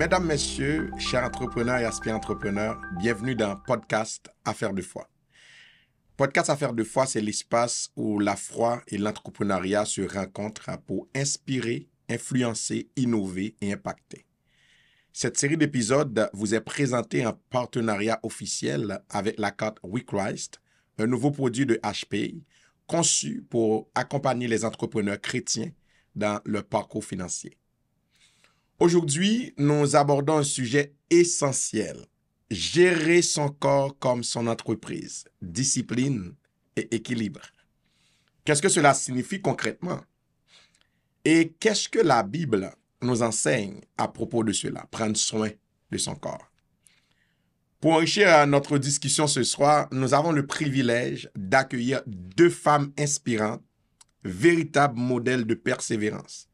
Mesdames, Messieurs, chers entrepreneurs et aspirants entrepreneurs, bienvenue dans Podcast Affaires de foi. Podcast Affaires de foi, c'est l'espace où la foi et l'entrepreneuriat se rencontrent pour inspirer, influencer, innover et impacter. Cette série d'épisodes vous est présentée en partenariat officiel avec la carte WeChrist, un nouveau produit de HPI conçu pour accompagner les entrepreneurs chrétiens dans leur parcours financier. Aujourd'hui, nous abordons un sujet essentiel. Gérer son corps comme son entreprise, discipline et équilibre. Qu'est-ce que cela signifie concrètement? Et qu'est-ce que la Bible nous enseigne à propos de cela, prendre soin de son corps? Pour enrichir notre discussion ce soir, nous avons le privilège d'accueillir deux femmes inspirantes, véritables modèles de persévérance.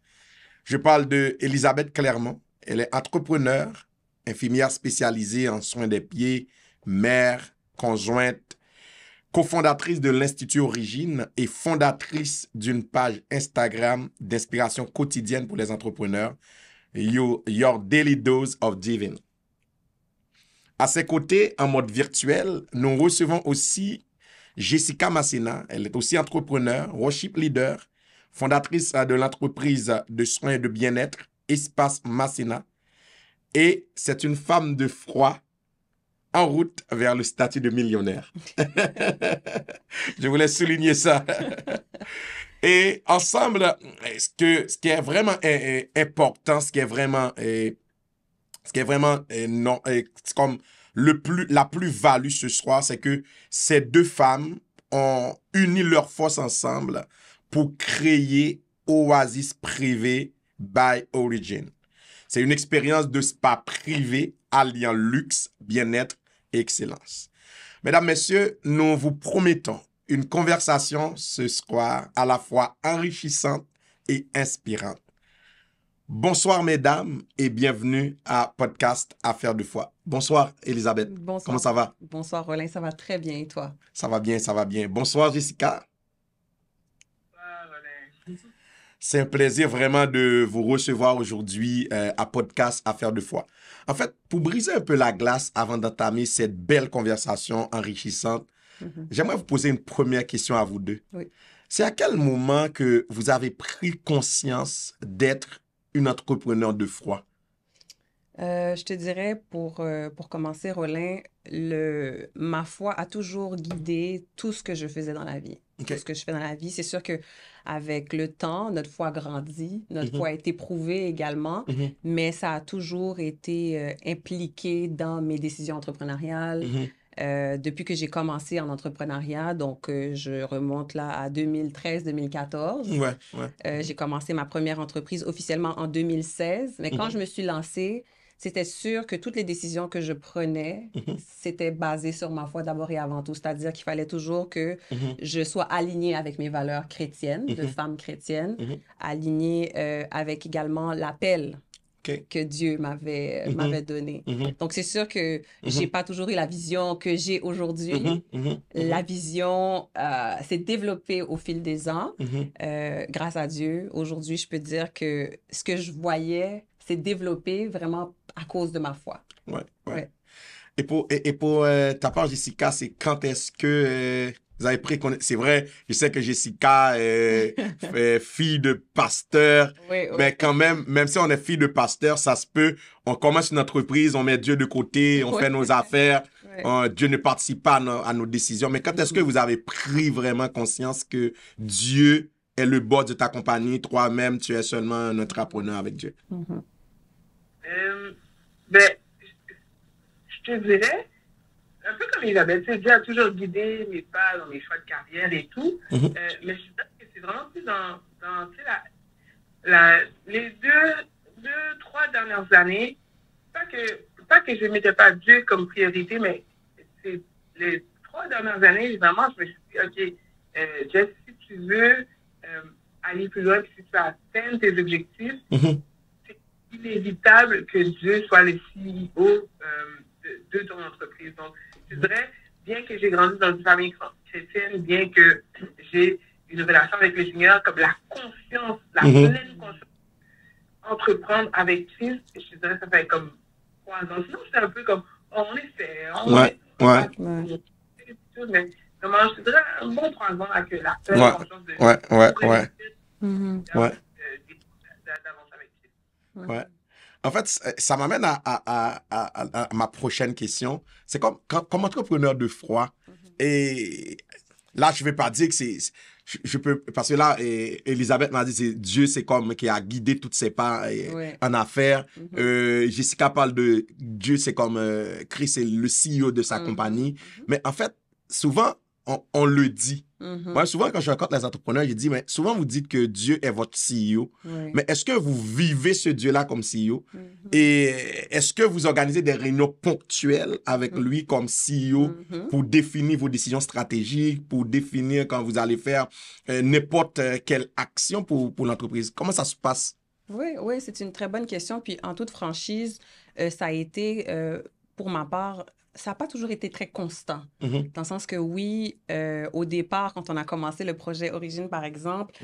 Je parle d'Elisabeth Clermont. Elle est entrepreneure, infirmière spécialisée en soins des pieds, mère, conjointe, cofondatrice de l'Institut Origine et fondatrice d'une page Instagram d'inspiration quotidienne pour les entrepreneurs, Your Daily Dose of Giving. À ses côtés, en mode virtuel, nous recevons aussi Jessica Massena. Elle est aussi entrepreneur, worship leader, fondatrice de l'entreprise de soins et de bien-être Espace Massena. Et c'est une femme de foi en route vers le statut de millionnaire. Je voulais souligner ça. Et ensemble, ce qui est vraiment important, ce qui est vraiment comme la plus-value ce soir, c'est que ces deux femmes ont uni leurs forces ensemble pour créer Oasis Privé by Origin. C'est une expérience de spa privé alliant luxe, bien-être et excellence. Mesdames, Messieurs, nous vous promettons une conversation ce soir à la fois enrichissante et inspirante. Bonsoir, mesdames, et bienvenue à Podcast Affaires de foi. Bonsoir, Elisabeth. Bonsoir. Comment ça va? Bonsoir, Roland. Ça va très bien, et toi? Ça va bien, ça va bien. Bonsoir, Jessica. C'est un plaisir vraiment de vous recevoir aujourd'hui à Podcast Affaires de foi. En fait, pour briser un peu la glace avant d'entamer cette belle conversation enrichissante, j'aimerais vous poser une première question à vous deux. Oui. C'est à quel moment que vous avez pris conscience d'être une entrepreneur de foi? Je te dirais, pour commencer, Roland, ma foi a toujours guidé tout ce que je faisais dans la vie. OK. Tout ce que je fais dans la vie. C'est sûr qu'avec le temps, notre foi grandit, notre foi a été prouvée également, mais ça a toujours été impliqué dans mes décisions entrepreneuriales. Depuis que j'ai commencé en entrepreneuriat, donc je remonte là à 2013-2014. Ouais. J'ai commencé ma première entreprise officiellement en 2016, mais quand je me suis lancée, c'était sûr que toutes les décisions que je prenais, c'était basé sur ma foi d'abord et avant tout. C'est-à-dire qu'il fallait toujours que je sois alignée avec mes valeurs chrétiennes, de femme chrétienne, alignée avec également l'appel que Dieu m'avait donné. Donc, c'est sûr que j'ai pas toujours eu la vision que j'ai aujourd'hui. La vision s'est développée au fil des ans. Grâce à Dieu, aujourd'hui, je peux dire que ce que je voyais s'est développé vraiment à cause de ma foi. Ouais. Et pour ta part, Jessica, c'est quand est-ce que vous avez pris connaissance? C'est vrai, je sais que Jessica est fille de pasteur, mais quand même si on est fille de pasteur, ça se peut, on commence une entreprise, on met Dieu de côté, on fait nos affaires, Dieu ne participe pas à nos décisions. Mais quand est-ce que vous avez pris vraiment conscience que Dieu est le boss de ta compagnie, toi-même, tu es seulement un entrepreneur avec Dieu? Je te dirais, un peu comme Isabelle, Dieu a toujours guidé mes pas dans mes choix de carrière et tout, mais je dirais que c'est vraiment plus dans les deux, 3 dernières années, pas que je ne mettais pas Dieu comme priorité, mais c'est les 3 dernières années, vraiment, je me suis dit, OK, Jess, si tu veux aller plus loin, puis si tu veux atteindre tes objectifs, c'est inévitable que Dieu soit le CEO de ton entreprise. Donc, je dirais, bien que j'ai grandi dans une famille chrétienne, bien que j'ai une relation avec le Seigneur, comme la conscience, la pleine conscience, entreprendre avec Christ, je dirais, ça fait comme 3 ans. Sinon, c'est un peu comme, on essaie, Ouais. mais vraiment, je dirais un bon 3 ans avec la pleine Ouais. conscience de Ouais. d'avancer Ouais. avec lui. Ouais. En fait, ça m'amène à ma prochaine question. C'est comme entrepreneur de foi. Et là, je ne vais pas dire que je peux, parce que là, Elisabeth m'a dit, c'est Dieu, c'est comme qui a guidé toutes ses pas en affaires. Jessica parle de Dieu, c'est comme Chris est le CEO de sa compagnie. Mais en fait, souvent, on le dit. Moi, souvent, quand je rencontre les entrepreneurs, je dis, mais souvent, vous dites que Dieu est votre CEO. Mais est-ce que vous vivez ce Dieu-là comme CEO? Et est-ce que vous organisez des réunions ponctuelles avec lui comme CEO pour définir vos décisions stratégiques, pour définir quand vous allez faire n'importe quelle action pour l'entreprise? Comment ça se passe? Oui, c'est une très bonne question. Puis en toute franchise, ça a été, pour ma part, ça n'a pas toujours été très constant. Dans le sens que oui, au départ, quand on a commencé le projet Origine, par exemple,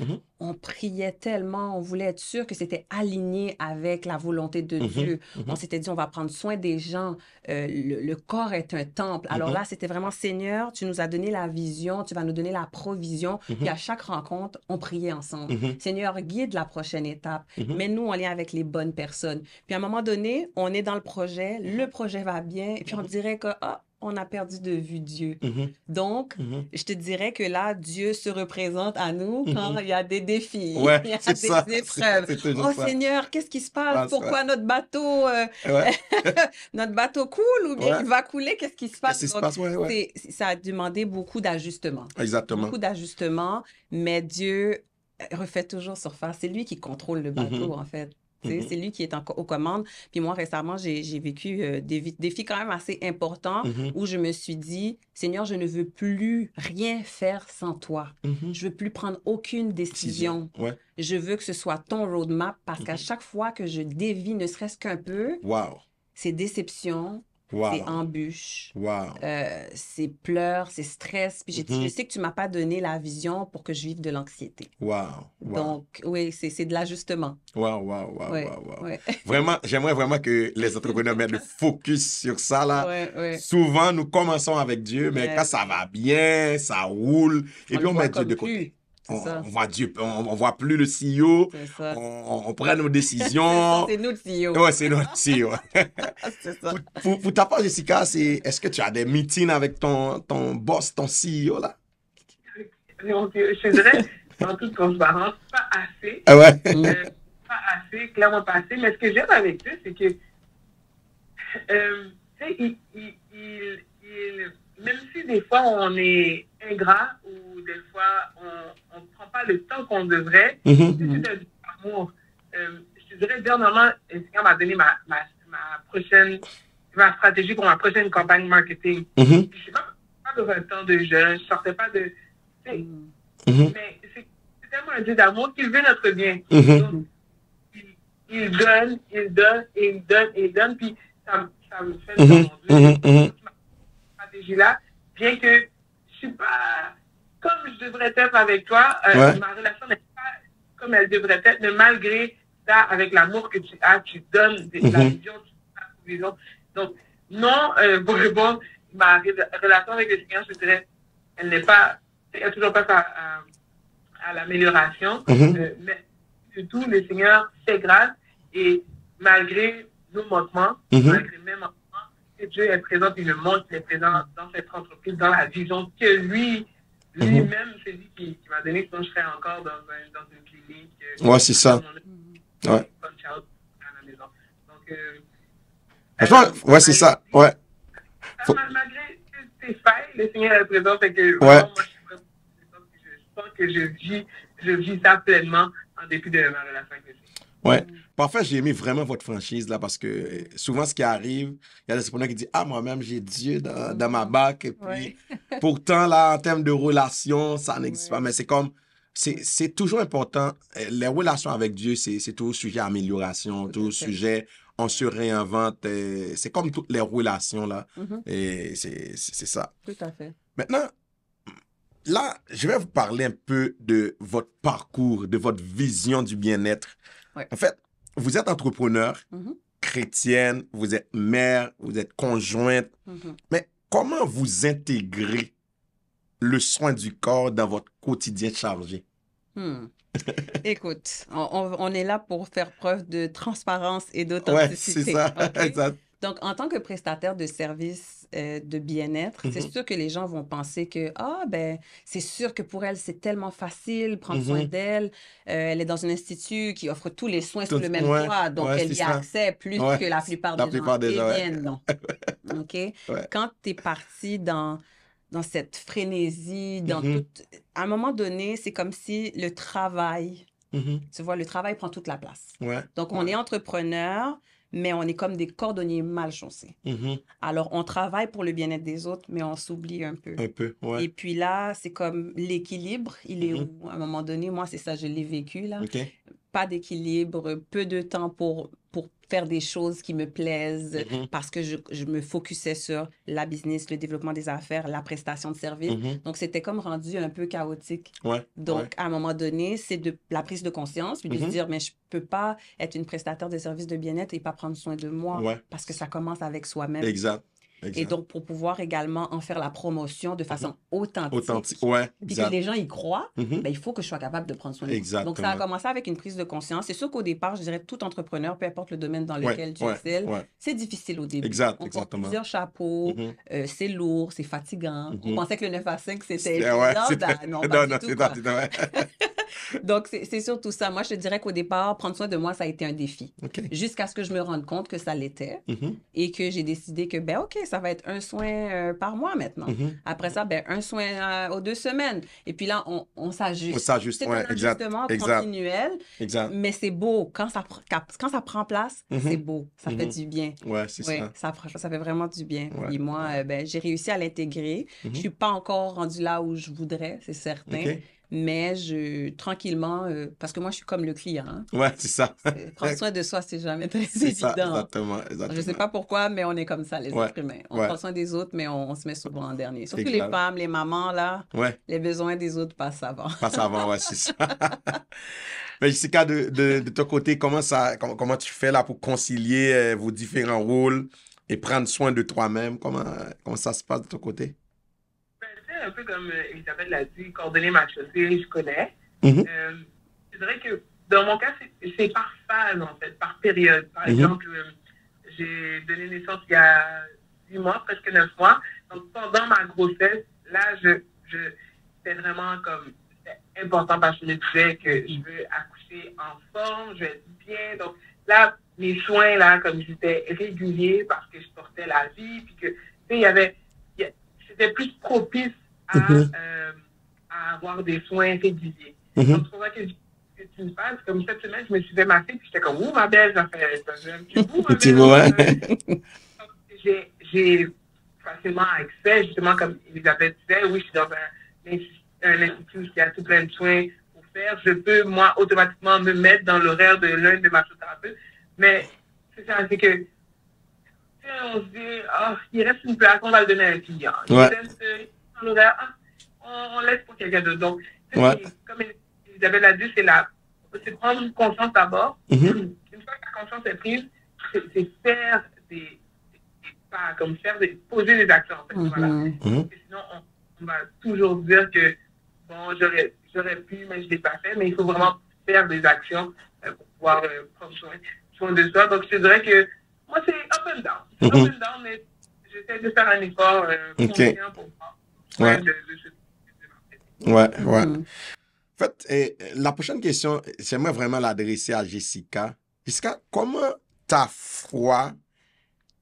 on priait tellement, on voulait être sûr que c'était aligné avec la volonté de Dieu. On s'était dit, on va prendre soin des gens. Le corps est un temple. Alors là, c'était vraiment, Seigneur, tu nous as donné la vision, tu vas nous donner la provision. Puis à chaque rencontre, on priait ensemble. Seigneur, guide la prochaine étape. Mets-nous en lien avec les bonnes personnes. Puis à un moment donné, on est dans le projet va bien, et puis on dirait que, on a perdu de vue Dieu. Donc, je te dirais que là, Dieu se représente à nous quand il y a des défis, Ouais, il y a c'est des ça. épreuves. C'est toujours ça. Seigneur, qu'est-ce qui se passe? Pourquoi notre bateau, notre bateau coule ou bien il va couler? Qu'est-ce qui se passe? Qu'est-ce qui se passe? Ouais. Ça a demandé beaucoup d'ajustements. Exactement. Beaucoup d'ajustements, mais Dieu refait toujours surface. C'est lui qui contrôle le bateau, en fait. C'est lui qui est aux commandes. Puis moi, récemment, j'ai vécu des défis quand même assez importants où je me suis dit, Seigneur, je ne veux plus rien faire sans toi. Je veux plus prendre aucune décision. Je veux que ce soit ton roadmap parce qu'à chaque fois que je dévie, ne serait-ce qu'un peu, c'est déception, c'est embûche, c'est pleurs, c'est stress. Puis j'ai dit, je sais que tu m'as pas donné la vision pour que je vive de l'anxiété. Donc, oui, c'est de l'ajustement. Vraiment, j'aimerais vraiment que les entrepreneurs mettent le focus sur ça, là. Souvent, nous commençons avec Dieu, mais quand ça va bien, ça roule, et puis on met Dieu de côté. On voit Dieu, on voit plus le CEO, on prend nos décisions. C'est nous le CEO. Ouais, c'est notre CEO. C'est ça. Pour ta part, Jessica, est-ce que tu as des meetings avec ton boss, ton CEO, là? Je dirais, en toute transparence, pas assez. Pas assez, clairement pas assez. Mais ce que j'aime avec eux, c'est que, même si des fois on est ingrat ou des fois on ne prend pas le temps qu'on devrait, c'est un amour. Je te dirais, dernièrement, Seigneur m'a donné ma stratégie pour ma prochaine campagne marketing. Je ne suis pas dans un temps de jeûne, je ne sortais pas de... Mais c'est tellement un Dieu d'amour qu'il veut notre bien. Donc, il donne, puis ça me fait cette stratégie-là, bien que je ne suis pas comme je devrais être avec toi, ma relation n'est pas comme elle devrait être, mais malgré ça, avec l'amour que tu as, tu donnes la vision, la vision. Donc, non, pour répondre, ma relation avec le Seigneur, je dirais, elle n'est pas, elle toujours pas à l'amélioration, mais surtout, le Seigneur fait grâce et malgré nos manquements, malgré mes manquements, que Dieu est présent, il me montre qu'il est présent dans cette entreprise, dans la vision que lui-même, c'est lui qui m'a donné, sinon je serais encore dans une clinique. C'est ça. Donc, c'est ça. Malgré tes failles, le Seigneur est présent, fait que moi, je sens que je vis ça pleinement en dépit de ma relation avec le Seigneur. Parfait, j'ai aimé vraiment votre franchise là parce que souvent ce qui arrive, il y a des entrepreneurs qui disent moi-même j'ai Dieu dans ma bac et puis pourtant là en termes de relations ça n'existe pas, mais c'est comme c'est toujours important, les relations avec Dieu c'est toujours sujet à amélioration, toujours sujet on se réinvente, c'est comme toutes les relations là et c'est ça. Tout à fait. Maintenant là, je vais vous parler un peu de votre parcours, de votre vision du bien-être. En fait, vous êtes entrepreneur, chrétienne, vous êtes mère, vous êtes conjointe. Mais comment vous intégrez le soin du corps dans votre quotidien chargé? Écoute, on est là pour faire preuve de transparence et Ouais, d'authenticité. c'est ça. OK? Exact. Donc, en tant que prestataire de services de bien-être, c'est sûr que les gens vont penser que, ben, c'est sûr que pour elle, c'est tellement facile prendre soin d'elle. Elle est dans un institut qui offre tous les soins sur le même Ouais, toit, donc ouais, elle c'est y a ça. accès plus Ouais, que la plupart la des gens. plupart des Eh gens, bien, ouais. non. OK? Ouais. Quand tu es parti dans cette frénésie, dans tout... À un moment donné, c'est comme si le travail, tu vois, le travail prend toute la place. Ouais. Donc, on est entrepreneur, mais on est comme des cordonniers mal chaussés. Alors, on travaille pour le bien-être des autres, mais on s'oublie un peu. Un peu, ouais. Et puis là, c'est comme l'équilibre, il est où? À un moment donné, moi, c'est ça, je l'ai vécu, là. OK. Pas d'équilibre, peu de temps pour faire des choses qui me plaisent parce que je me focusais sur la business, le développement des affaires, la prestation de services. Donc, c'était comme rendu un peu chaotique. Ouais. Donc, ouais. à un moment donné, c'est de la prise de conscience, puis de se dire, mais je peux pas être une prestataire de services de bien-être et pas prendre soin de moi Ouais. parce que ça commence avec soi-même. Exact. Et donc, pour pouvoir également en faire la promotion de façon authentique, ouais, puis que les gens y croient, ben, il faut que je sois capable de prendre soin de moi. Exactement. Donc, ça a commencé avec une prise de conscience. C'est sûr qu'au départ, je dirais tout entrepreneur, peu importe le domaine dans lequel tu excelles, c'est difficile au début. Exact, on exactement. porte plusieurs chapeaux, c'est lourd, c'est fatigant. On pensait que le 9 à 5, c'était non, pas du tout. Donc, c'est surtout ça. Moi, je te dirais qu'au départ, prendre soin de moi, ça a été un défi. Jusqu'à ce que je me rende compte que ça l'était et que j'ai décidé que, ben OK, ça va être un soin par mois maintenant. Après ça, ben un soin aux 2 semaines. Et puis là, on s'ajuste. On s'ajuste, c'est un ajustement continuel, mais c'est beau. Quand ça prend place, c'est beau. Ça fait du bien. Ouais, c'est ça. Ça fait vraiment du bien. Ouais. Puis moi, ben, j'ai réussi à l'intégrer. Je suis pas encore rendue là où je voudrais, c'est certain. Mais tranquillement, parce que moi, je suis comme le client. Hein. Ouais, c'est ça. Prendre soin de soi, c'est jamais très évident. Ça, exactement. Je sais pas pourquoi, mais on est comme ça, les êtres humains. On prend soin des autres, mais on se met souvent en dernier. Surtout les femmes, les mamans, là. Les besoins des autres passent avant. Passent avant, ouais, c'est ça. Mais Jessica, de ton côté, comment tu fais là pour concilier vos différents rôles et prendre soin de toi-même? Comment ça se passe de ton côté? Un peu comme Elisabeth l'a dit, coordonner ma chaussée, je connais. Je dirais que dans mon cas, c'est par phase, en fait, par période. Par exemple, j'ai donné naissance il y a 10 mois, presque 9 mois. Donc, pendant ma grossesse, là, c'était vraiment comme, c'était important parce que je me disais que je veux accoucher en forme, je vais être bien. Donc, là, mes soins, là, comme j'étais réguliers parce que je portais la vie, puis que, tu sais, c'était plus propice à avoir des soins réguliers. Donc, c'est pour ça que c'est une phase. Comme cette semaine, je me suis fait masser, puis j'étais comme, ouh, ma belle, ça fait un petit bout, ma belle. J'ai facilement accès, justement, comme Elisabeth disait, oui, je suis dans un institut qui a tout plein de soins pour faire. Je peux, moi, automatiquement me mettre dans l'horaire de l'un de massothérapeutes. Mais c'est ça, c'est que on se dit, il reste une place, on va le donner à un client. On laisse pour quelqu'un d'autre. Donc, comme Isabelle l'a dit, c'est prendre conscience d'abord. Une fois que la conscience est prise, c'est faire des pas, comme poser des actions. En fait, voilà. Et sinon, on va toujours dire que, bon, j'aurais pu, mais je ne l'ai pas fait. Mais il faut vraiment faire des actions pour pouvoir prendre soin de soi. Donc, je dirais que moi, c'est up and down. C'est up and down, mais j'essaie de faire un effort conscient pour prendre soin de ce En fait, la prochaine question, j'aimerais vraiment l'adresser à Jessica. Jessica, comment ta foi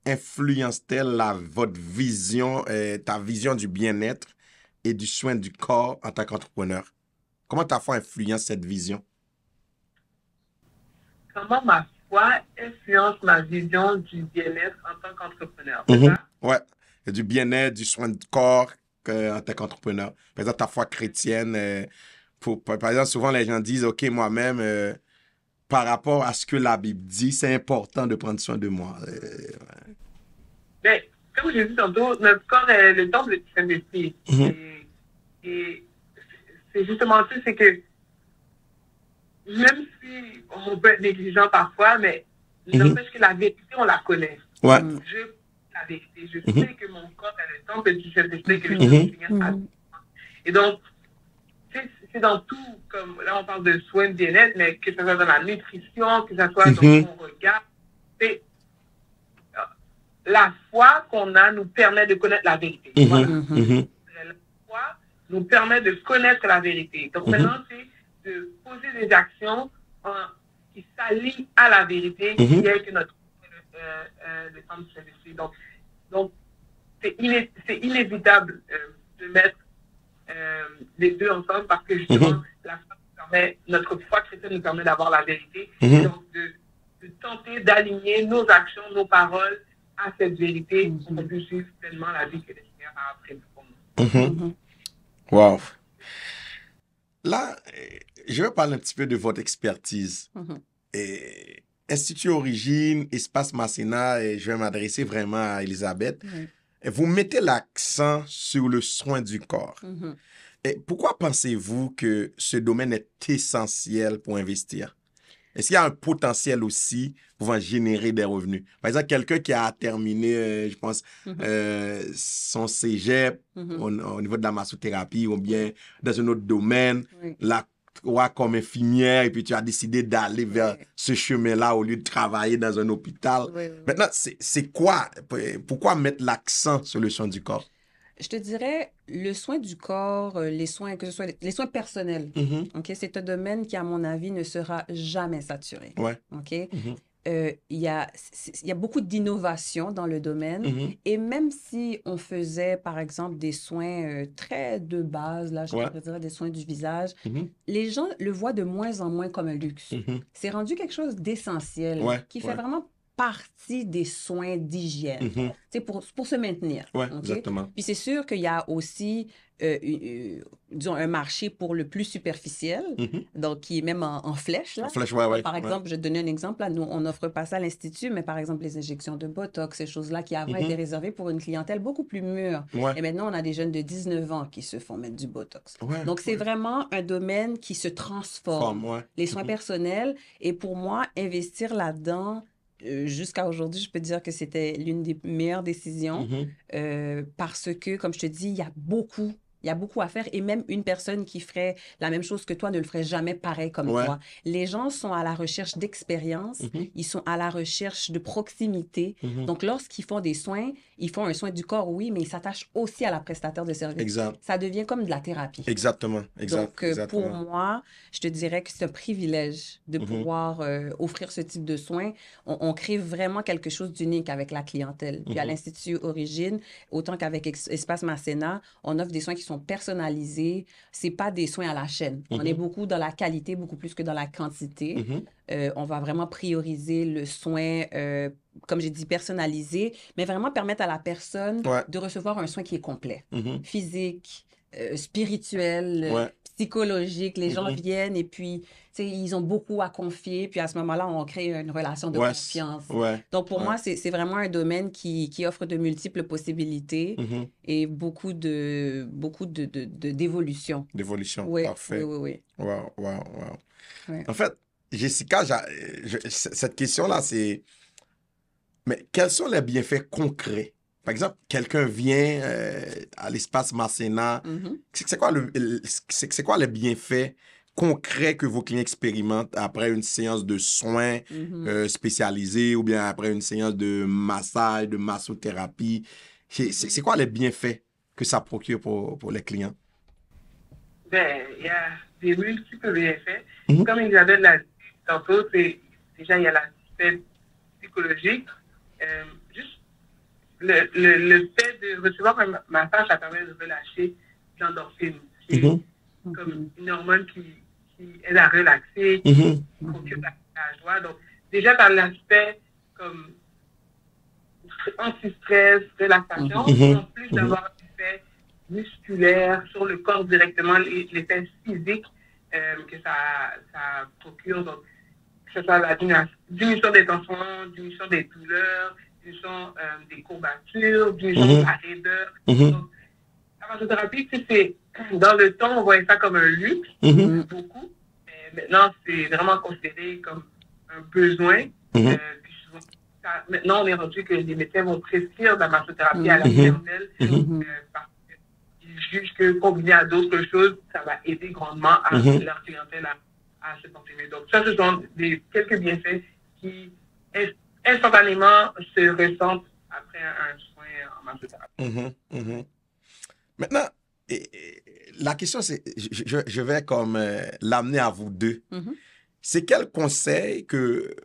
influence-t-elle votre vision, ta vision du bien-être et du soin du corps en tant qu'entrepreneur? Comment ta foi influence cette vision? Comment ma foi influence ma vision du bien-être en tant qu'entrepreneur, c'est ça? Ouais, du bien-être, du soin du corps en tant qu'entrepreneur. Par exemple, ta foi chrétienne, par exemple, souvent les gens disent, OK, moi-même, par rapport à ce que la Bible dit, c'est important de prendre soin de moi. Mais, comme j'ai dit tantôt, notre corps est le temple du Saint-Esprit. Et c'est justement ça, c'est que même si on peut être négligent parfois, mais N'empêche que la vérité, on la connaît. Ouais. Je la vérité. Je sais que mon corps est le temple du Saint-Esprit, que le Seigneur. Et donc, c'est dans tout, comme là on parle de soins de bien-être, mais que ce soit dans la nutrition, que ce soit dans son regard, c'est la foi qu'on a nous permet de connaître la vérité. Voilà. La foi nous permet de connaître la vérité. Donc maintenant, c'est de poser des actions qui s'allient à la vérité, qui est que notre le temple du Saint-Esprit. Donc c'est inévitable de mettre les deux ensemble parce que justement, la foi nous permet, notre foi chrétienne nous permet d'avoir la vérité. Donc de tenter d'aligner nos actions, nos paroles à cette vérité pour qu'on puisse vivre pleinement la vie que le Seigneur a prévue pour nous. Wow. Là, je vais parler un petit peu de votre expertise. Institut Origine, Espace Masséna, et je vais m'adresser vraiment à Elisabeth. Vous mettez l'accent sur le soin du corps. Et pourquoi pensez-vous que ce domaine est essentiel pour investir? Est-ce qu'il y a un potentiel aussi pouvant générer des revenus? Par exemple, quelqu'un qui a terminé, je pense, son cégep au niveau de la massothérapie ou bien dans un autre domaine, la toi comme infirmière, et puis tu as décidé d'aller vers ce chemin-là au lieu de travailler dans un hôpital. Maintenant, c'est quoi? Pourquoi mettre l'accent sur le soin du corps? Je te dirais, le soin du corps, les soins, que ce soit les soins personnels, okay, c'est un domaine qui, à mon avis, ne sera jamais saturé. Okay? Il y a beaucoup d'innovation dans le domaine. Et même si on faisait, par exemple, des soins très de base, là, je pourrais dire des soins du visage, les gens le voient de moins en moins comme un luxe. C'est rendu quelque chose d'essentiel qui fait vraiment partie des soins d'hygiène, pour se maintenir. Exactement. Puis c'est sûr qu'il y a aussi, disons, un marché pour le plus superficiel, donc qui est même en flèche. Là. En flèche, par exemple, je vais te donner un exemple. Là, nous, on n'offre pas ça à l'Institut, mais par exemple, les injections de Botox, ces choses-là qui avant étaient réservées pour une clientèle beaucoup plus mûre. Et maintenant, on a des jeunes de 19 ans qui se font mettre du Botox. Donc, c'est vraiment un domaine qui se transforme. Les soins personnels. Et pour moi, investir là-dedans, jusqu'à aujourd'hui, je peux dire que c'était l'une des meilleures décisions parce que, comme je te dis, il y a beaucoup à faire et même une personne qui ferait la même chose que toi ne le ferait jamais pareil comme toi. Les gens sont à la recherche d'expérience, ils sont à la recherche de proximité. Donc, lorsqu'ils font des soins, ils font un soin du corps, oui, mais ils s'attachent aussi à la prestataire de service. Ça devient comme de la thérapie. Exactement. Donc, pour moi, je te dirais que c'est un privilège de pouvoir offrir ce type de soins. On crée vraiment quelque chose d'unique avec la clientèle. Puis à l'Institut Origine, autant qu'avec Espace Masséna, on offre des soins qui sont personnalisés. C'est pas des soins à la chaîne. On est beaucoup dans la qualité, beaucoup plus que dans la quantité. On va vraiment prioriser le soin, comme j'ai dit, personnalisé, mais vraiment permettre à la personne de recevoir un soin qui est complet. Physique, spirituel, psychologique. Les gens viennent et puis, ils ont beaucoup à confier. Puis à ce moment-là, on crée une relation de confiance. Donc, pour moi, c'est vraiment un domaine qui offre de multiples possibilités et beaucoup d'évolution. D'évolution, parfait. Oui. Wow. En fait, Jessica, cette question-là, c'est... Mais quels sont les bienfaits concrets? Par exemple, quelqu'un vient à l'Espace Masséna. C'est quoi les bienfaits concrets que vos clients expérimentent après une séance de soins spécialisés ou bien après une séance de massage, de massothérapie? C'est quoi les bienfaits que ça procure pour les clients? Ben, il y a des multiples bienfaits. Comme Isabelle l'a dit tantôt, déjà, il y a l'aspect psychologique. Juste le fait de recevoir un massage, ça permet de relâcher l'endorphine, qui est comme une hormone qui aide à relaxer, qui procure la joie. Donc, déjà, par l'aspect comme anti-stress, relaxation, en plus d'avoir l'effet musculaire sur le corps directement, l'effet physique que ça procure. Donc, que ce soit la diminution des tensions, diminution des douleurs, diminution des courbatures, diminution de la raideur. Donc, la massothérapie, c'est dans le temps, on voyait ça comme un luxe, beaucoup. Mais maintenant, c'est vraiment considéré comme un besoin Puis souvent, maintenant, on est rendu que les médecins vont prescrire de la massothérapie à la clientèle parce qu'ils jugent que combiné à d'autres choses, ça va aider grandement à leur clientèle à se sentir mieux. Donc, ça, ce sont quelques bienfaits qui instantanément se ressentent après un soin en massothérapie. Maintenant, la question, c'est, je vais comme l'amener à vous deux. C'est quel conseil que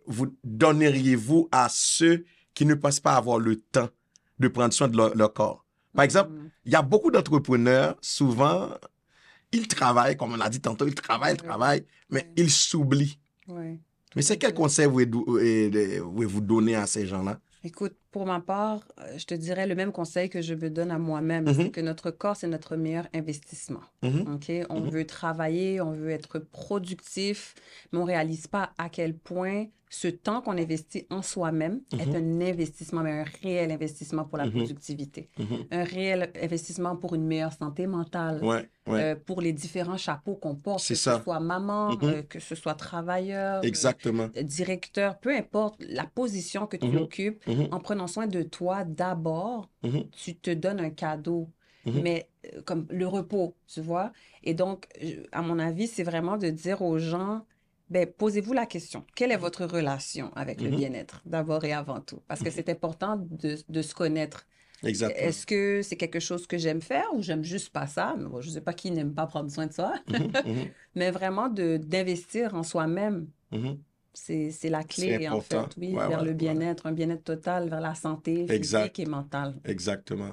vous donneriez-vous à ceux qui ne pensent pas avoir le temps de prendre soin de leur corps? Par exemple, il y a beaucoup d'entrepreneurs, souvent, ils travaillent, comme on a dit tantôt, ils travaillent, mais ils s'oublient. Mais c'est quel conseil vous donnez à ces gens-là? Écoute, pour ma part, je te dirais le même conseil que je me donne à moi-même, c'est que notre corps, c'est notre meilleur investissement. OK? On veut travailler, on veut être productif, mais on ne réalise pas à quel point ce temps qu'on investit en soi-même est un investissement, mais un réel investissement pour la productivité. Un réel investissement pour une meilleure santé mentale, pour les différents chapeaux qu'on porte, que ce soit maman, que ce soit travailleur, directeur, peu importe la position que tu occupes, en prenant soin de toi d'abord, tu te donnes un cadeau. Mais comme le repos, tu vois. Et donc, à mon avis, c'est vraiment de dire aux gens, ben, posez-vous la question. Quelle est votre relation avec le bien-être, d'abord et avant tout? Parce que c'est important de se connaître. Exactement. Est-ce que c'est quelque chose que j'aime faire ou j'aime juste pas ça? Bon, je ne sais pas qui n'aime pas prendre soin de soi. Mais vraiment d'investir en soi-même. C'est la clé, en fait, vers le bien-être, un bien-être total, vers la santé physique et mentale. Exactement.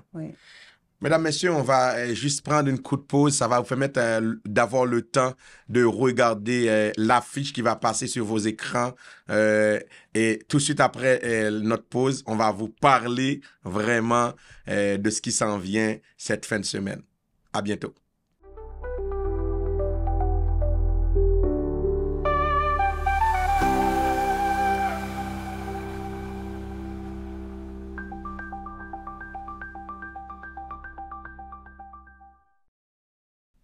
Mesdames, messieurs, on va juste prendre une courte pause. Ça va vous permettre d'avoir le temps de regarder l'affiche qui va passer sur vos écrans. Et tout de suite après notre pause, on va vous parler vraiment de ce qui s'en vient cette fin de semaine. À bientôt.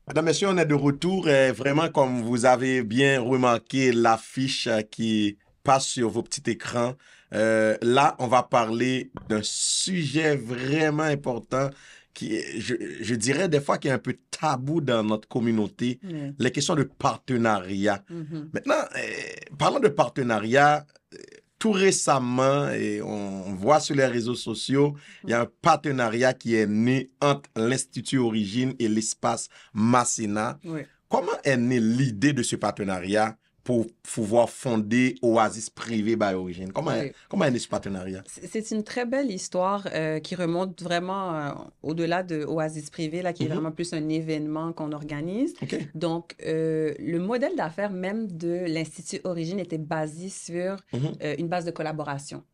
Mesdames, messieurs, on est de retour. Vraiment, comme vous avez bien remarqué, l'affiche qui passe sur vos petits écrans. Là, on va parler d'un sujet vraiment important qui, je dirais des fois, qui est un peu tabou dans notre communauté, les questions de partenariat. Maintenant, parlant de partenariat, tout récemment, et on voit sur les réseaux sociaux, il y a un partenariat qui est né entre l'Institut Origine et l'Espace Masséna. Comment est née l'idée de ce partenariat pour pouvoir fonder Oasis Privé by Origine? Comment est né ce partenariat? C'est une très belle histoire qui remonte vraiment au-delà de Oasis Privé, là, qui est vraiment plus un événement qu'on organise. Donc, le modèle d'affaires même de l'Institut Origine était basé sur une base de collaboration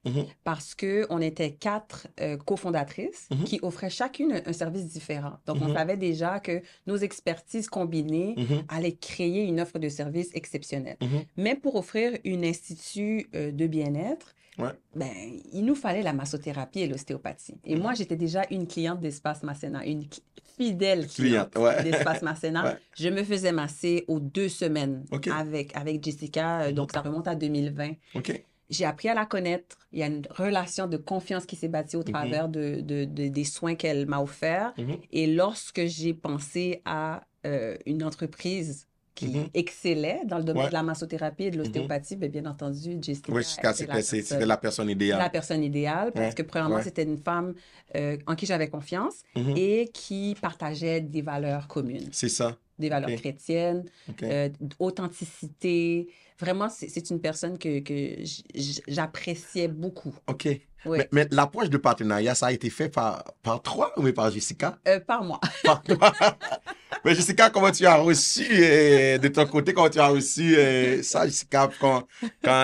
parce qu'on était 4 cofondatrices qui offraient chacune un service différent. Donc, on savait déjà que nos expertises combinées allaient créer une offre de services exceptionnelle. Mais pour offrir un institut de bien-être, ben, il nous fallait la massothérapie et l'ostéopathie. Et moi, j'étais déjà une cliente d'Espace Masséna, une fidèle cliente d'Espace Masséna. Je me faisais masser aux 2 semaines avec Jessica, donc ça remonte à 2020. J'ai appris à la connaître. Il y a une relation de confiance qui s'est bâtie au travers des soins qu'elle m'a offerts. Et lorsque j'ai pensé à une entreprise qui excellait dans le domaine de la massothérapie et de l'ostéopathie, bien entendu, Jessica, c'était la personne idéale. La personne idéale, parce que premièrement, c'était une femme en qui j'avais confiance et qui partageait des valeurs communes. C'est ça. Des valeurs chrétiennes, authenticité. Vraiment, c'est une personne que j'appréciais beaucoup. Mais l'approche de partenariat, ça a été fait par toi ou par Jessica? Par moi. Par toi. Mais Jessica, comment tu as reçu, de ton côté, comment tu as reçu ça, Jessica, quand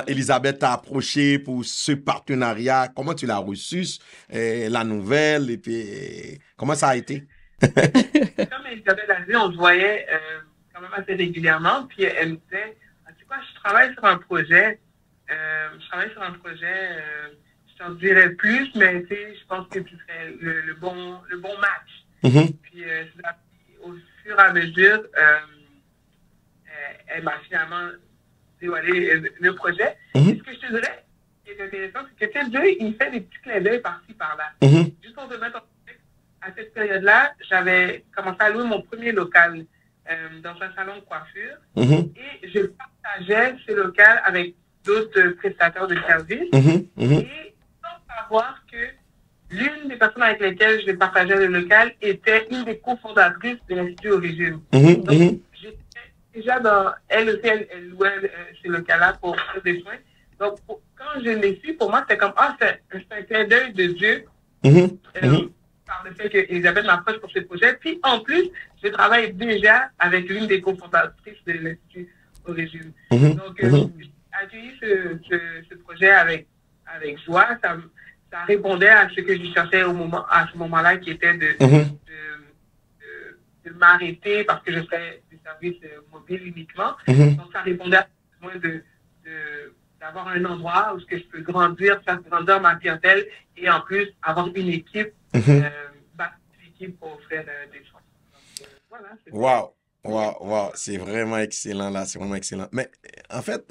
Elisabeth t'a approché pour ce partenariat, comment tu l'as reçu, la nouvelle, et puis comment ça a été? Comme Elisabeth l'a dit, on se voyait quand même assez régulièrement, puis elle me disait, tu sais quoi, je travaille sur un projet, je t'en dirais plus, mais tu sais, je pense que tu serais le bon match. Puis au fur et à mesure, elle m'a finalement dévoilé le projet. Et ce que je te dirais, qui est intéressant, c'est que Dieu, il fait des petits clins d'œil par-ci, par-là. Juste pour te mettre en contexte, à cette période-là, j'avais commencé à louer mon premier local dans un salon de coiffure et je partageais ce local avec d'autres prestataires de services et sans savoir que l'une des personnes avec lesquelles je partageais le local était une des cofondatrices de l'Institut Origine. Donc, j'étais déjà dans... Elle aussi, elle louait ce local-là pour faire des soins. Donc, quand je l'ai su, pour moi, c'était comme, c'est un clin d'œil de Dieu. Par le fait qu'Elisabeth m'approche pour ce projet. Puis, en plus, je travaille déjà avec l'une des cofondatrices de l'Institut Origine. Donc, j'ai accueilli ce projet avec joie. Ça répondait à ce que je cherchais à ce moment-là, qui était de m'arrêter parce que je fais des services mobiles uniquement. Donc, ça répondait à ce besoin d'avoir un endroit où je peux grandir, faire grandir ma clientèle et en plus avoir une équipe, pour offrir des soins. Voilà, wow. C'est vraiment excellent là, c'est vraiment excellent. Mais en fait,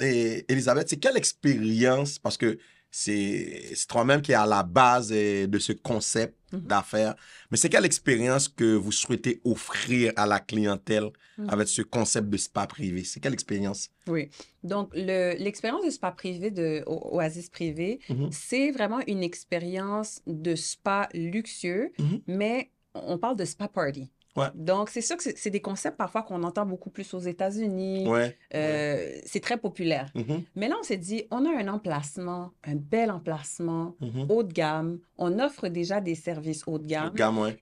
Elisabeth, c'est quelle expérience, parce que c'est toi-même qui est à la base de ce concept d'affaires, mais c'est quelle expérience que vous souhaitez offrir à la clientèle avec ce concept de spa privé? C'est quelle expérience? Oui. Donc, l'expérience de spa privé de Oasis Privé, c'est vraiment une expérience de spa luxueux, mais on parle de spa party. Ouais. Donc, c'est sûr que c'est des concepts parfois qu'on entend beaucoup plus aux États-Unis. C'est très populaire. Mais là, on s'est dit, on a un emplacement, un bel emplacement, haut de gamme. On offre déjà des services haut de gamme.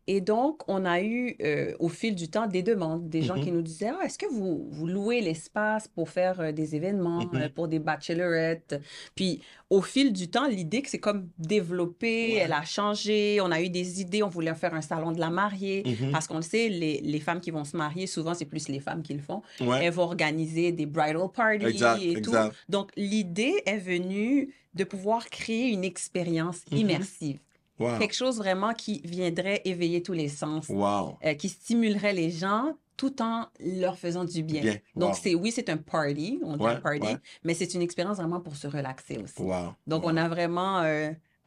Et donc, on a eu, au fil du temps, des demandes, des gens qui nous disaient, est-ce que vous louez l'espace pour faire des événements, pour des bachelorettes? Puis, au fil du temps, l'idée que c'est comme développée, elle a changé. On a eu des idées, on voulait faire un salon de la mariée. Parce qu'on le sait, les femmes qui vont se marier, souvent, c'est plus les femmes qui le font. Elles vont organiser des bridal parties tout. Donc, l'idée est venue de pouvoir créer une expérience immersive. Quelque chose vraiment qui viendrait éveiller tous les sens, qui stimulerait les gens tout en leur faisant du bien. Donc, c'est un party, on dit un party, mais c'est une expérience vraiment pour se relaxer aussi. Donc, on a vraiment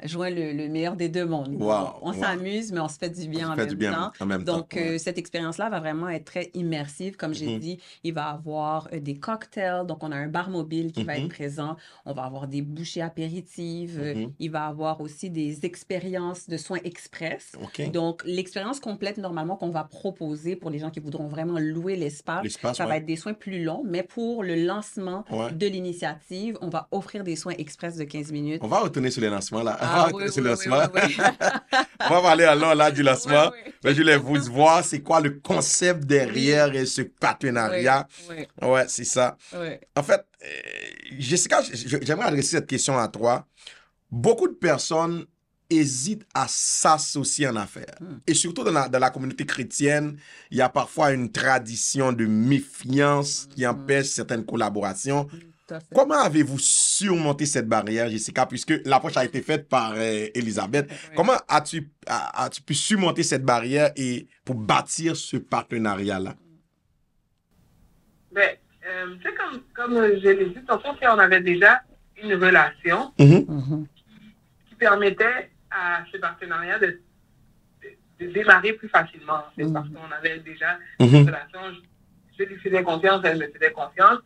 joint le meilleur des deux mondes. On s'amuse, mais on se fait du bien en même temps. Donc, cette expérience-là va vraiment être très immersive. Comme j'ai dit, il va y avoir des cocktails. Donc, on a un bar mobile qui va être présent. On va avoir des bouchées apéritives. Il va y avoir aussi des expériences de soins express. Donc, l'expérience complète, normalement, qu'on va proposer pour les gens qui voudront vraiment louer l'espace, ça va être des soins plus longs. Mais pour le lancement de l'initiative, on va offrir des soins express de 15 minutes. On va retourner sur les lancements, là. On va parler alors là du lancement. Mais je voulais vous voir c'est quoi le concept derrière ce partenariat. Ouais, c'est ça. En fait, Jessica, j'aimerais adresser cette question à toi. Beaucoup de personnes hésitent à s'associer en affaires. Et surtout dans la communauté chrétienne, il y a parfois une tradition de méfiance qui empêche certaines collaborations. Comment avez-vous surmonté cette barrière, Jessica, puisque l'approche a été faite par Elisabeth? Comment as-tu pu surmonter cette barrière et pour bâtir ce partenariat-là? Tu sais, comme je l'ai dit, en fait, on avait déjà une relation qui permettait à ce partenariat de démarrer plus facilement. Parce qu'on avait déjà une relation, je lui faisais confiance, elle me faisait confiance.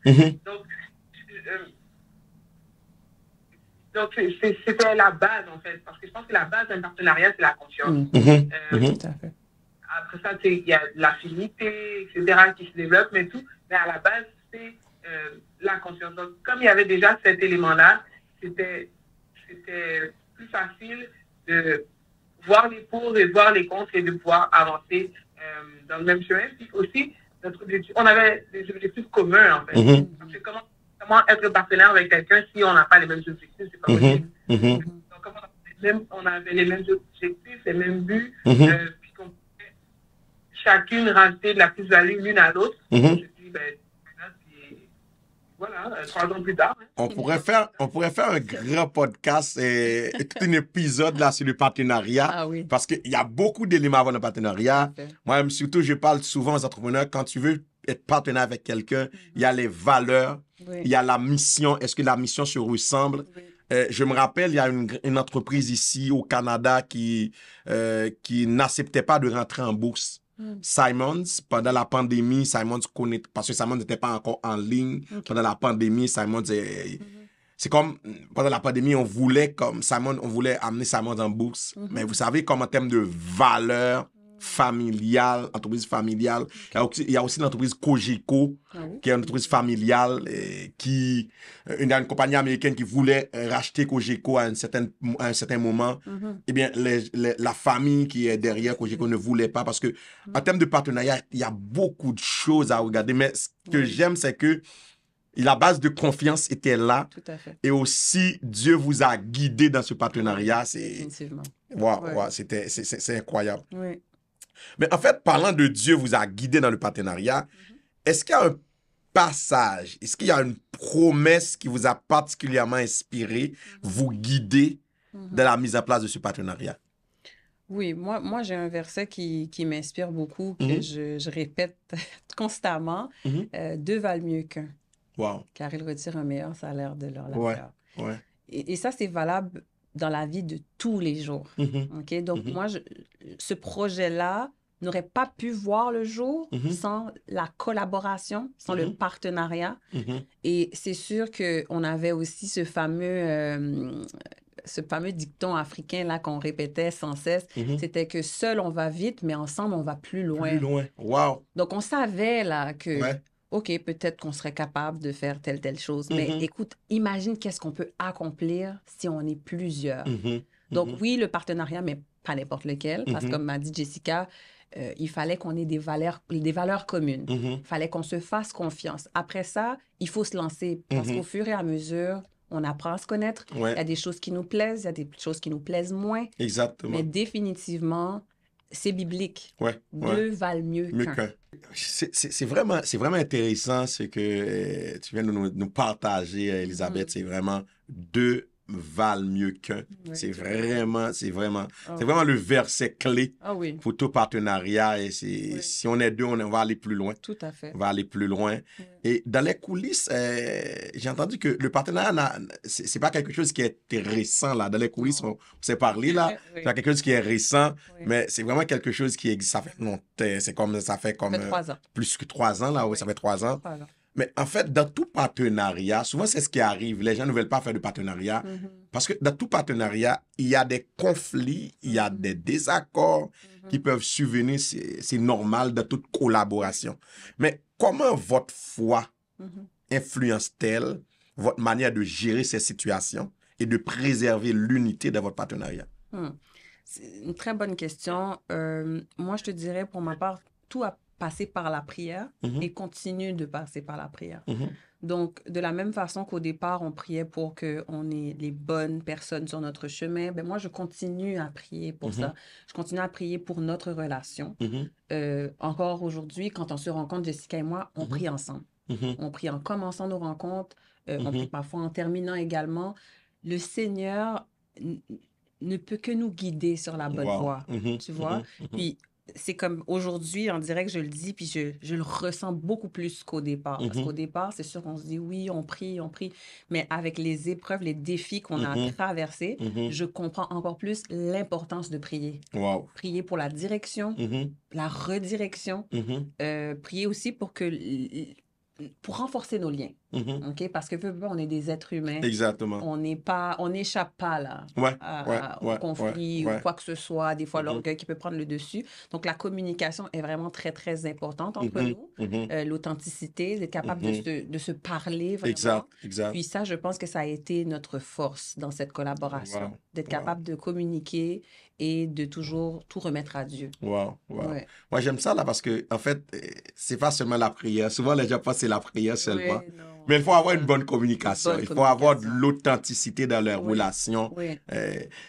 Donc, c'était la base, en fait, parce que je pense que la base d'un partenariat, c'est la confiance. Tout à fait. Après ça, il y a l'affinité, etc., qui se développe, mais à la base, c'est la confiance. Donc, comme il y avait déjà cet élément-là, c'était plus facile de voir les pour et voir les contre et de pouvoir avancer dans le même chemin. Puis aussi, on avait des objectifs communs, en fait. Parce que comment être partenaire avec quelqu'un si on n'a pas les mêmes objectifs, c'est pas possible. Donc, on avait les mêmes objectifs, les mêmes buts, puis qu'on pouvait chacune rajouter de la plus-value l'une à l'autre. Je dis, voilà, 3 ans plus tard. On pourrait faire un grand podcast et tout un épisode là sur le partenariat. Parce qu'il y a beaucoup d'éléments avant le partenariat. Moi, surtout, je parle souvent aux entrepreneurs, quand tu veux être partenaire avec quelqu'un, il y a les valeurs, il y a la mission. Est-ce que la mission se ressemble? Je me rappelle, il y a une entreprise ici au Canada qui n'acceptait pas de rentrer en bourse. Simons, pendant la pandémie, Simons connaît, parce que Simons n'était pas encore en ligne. Pendant la pandémie, Simons, c'est comme, pendant la pandémie, on voulait amener Simons en bourse. Mais vous savez, comme en termes de valeur familiale, entreprise familiale, il y a aussi l'entreprise Cogeco, qui est une entreprise familiale, une compagnie américaine qui voulait racheter Cogeco à un certain moment. Eh bien, la famille qui est derrière Cogeco ne voulait pas parce que, en termes de partenariat, il y a beaucoup de choses à regarder. Mais ce que j'aime, c'est que la base de confiance était là. Tout à fait. Et aussi, Dieu vous a guidé dans ce partenariat. Définitivement. C'est incroyable. Oui. Mais en fait, parlant de Dieu vous a guidé dans le partenariat, est-ce qu'il y a un passage, est-ce qu'il y a une promesse qui vous a particulièrement inspiré, vous guider dans la mise en place de ce partenariat? Oui, moi j'ai un verset qui m'inspire beaucoup, que je répète constamment. Deux valent mieux qu'un. Wow. Car ils retirent un meilleur salaire de leur labeur. Ouais. Et ça, c'est valable dans la vie de tous les jours. OK? Donc, moi, ce projet-là n'aurait pas pu voir le jour sans la collaboration, sans le partenariat. Et c'est sûr qu'on avait aussi ce fameux dicton africain-là qu'on répétait sans cesse. C'était que seul, on va vite, mais ensemble, on va plus loin. Plus loin. Wow. Donc, on savait là que... OK, peut-être qu'on serait capable de faire telle chose. Mais écoute, imagine qu'est-ce qu'on peut accomplir si on est plusieurs. Donc oui, le partenariat, mais pas n'importe lequel. Parce que comme m'a dit Jessica, il fallait qu'on ait des valeurs communes. Il fallait qu'on se fasse confiance. Après ça, il faut se lancer. Parce qu'au fur et à mesure, on apprend à se connaître. Il y a des choses qui nous plaisent, il y a des choses qui nous plaisent moins. Exactement. Mais définitivement, c'est biblique. Deux valent mieux qu'un. C'est vraiment intéressant ce que tu viens de nous partager, Elisabeth. C'est vraiment deux valent mieux qu'un. C'est vraiment le verset clé pour tout partenariat. Et si on est deux, on va aller plus loin. Tout à fait. On va aller plus loin. Et dans les coulisses, j'ai entendu que le partenariat, c'est pas quelque chose qui est récent, là. Dans les coulisses, on s'est parlé, là. C'est pas quelque chose qui est récent, mais c'est vraiment quelque chose qui existe. Ça fait 3 ans. Plus que 3 ans, là. Ça fait 3 ans. Mais en fait, dans tout partenariat, souvent c'est ce qui arrive. Les gens ne veulent pas faire de partenariat parce que dans tout partenariat, il y a des conflits, il y a des désaccords qui peuvent survenir. C'est normal dans toute collaboration. Mais comment votre foi influence-t-elle votre manière de gérer ces situations et de préserver l'unité de votre partenariat? C'est une très bonne question. Moi, je te dirais, pour ma part, tout a passé par la prière et continue de passer par la prière. Donc, de la même façon qu'au départ, on priait pour qu'on ait les bonnes personnes sur notre chemin, ben moi, je continue à prier pour ça. Je continue à prier pour notre relation. Encore aujourd'hui, quand on se rencontre, Jessica et moi, on prie ensemble. On prie en commençant nos rencontres, on prie parfois en terminant également. Le Seigneur ne peut que nous guider sur la bonne voie, tu vois? Puis, c'est comme aujourd'hui, en direct, je le dis, puis je le ressens beaucoup plus qu'au départ. Parce qu'au départ, c'est sûr qu'on se dit, oui, on prie. Mais avec les épreuves, les défis qu'on a traversés, je comprends encore plus l'importance de prier. Prier pour la direction, la redirection. Prier aussi pour renforcer nos liens. OK? Parce que on est des êtres humains. Exactement. On n'échappe pas là au conflit ou quoi que ce soit. Des fois, l'orgueil qui peut prendre le dessus. Donc, la communication est vraiment très, très importante entre nous. L'authenticité, d'être capable de se parler vraiment. Exact. Puis ça, je pense que ça a été notre force dans cette collaboration. D'être capable de communiquer et de toujours tout remettre à Dieu. Moi, j'aime ça là parce que, en fait, c'est pas seulement la prière. Souvent, les gens pensent que c'est la prière seulement. Mais il faut avoir une bonne communication. Il faut avoir de l'authenticité dans leurs relations.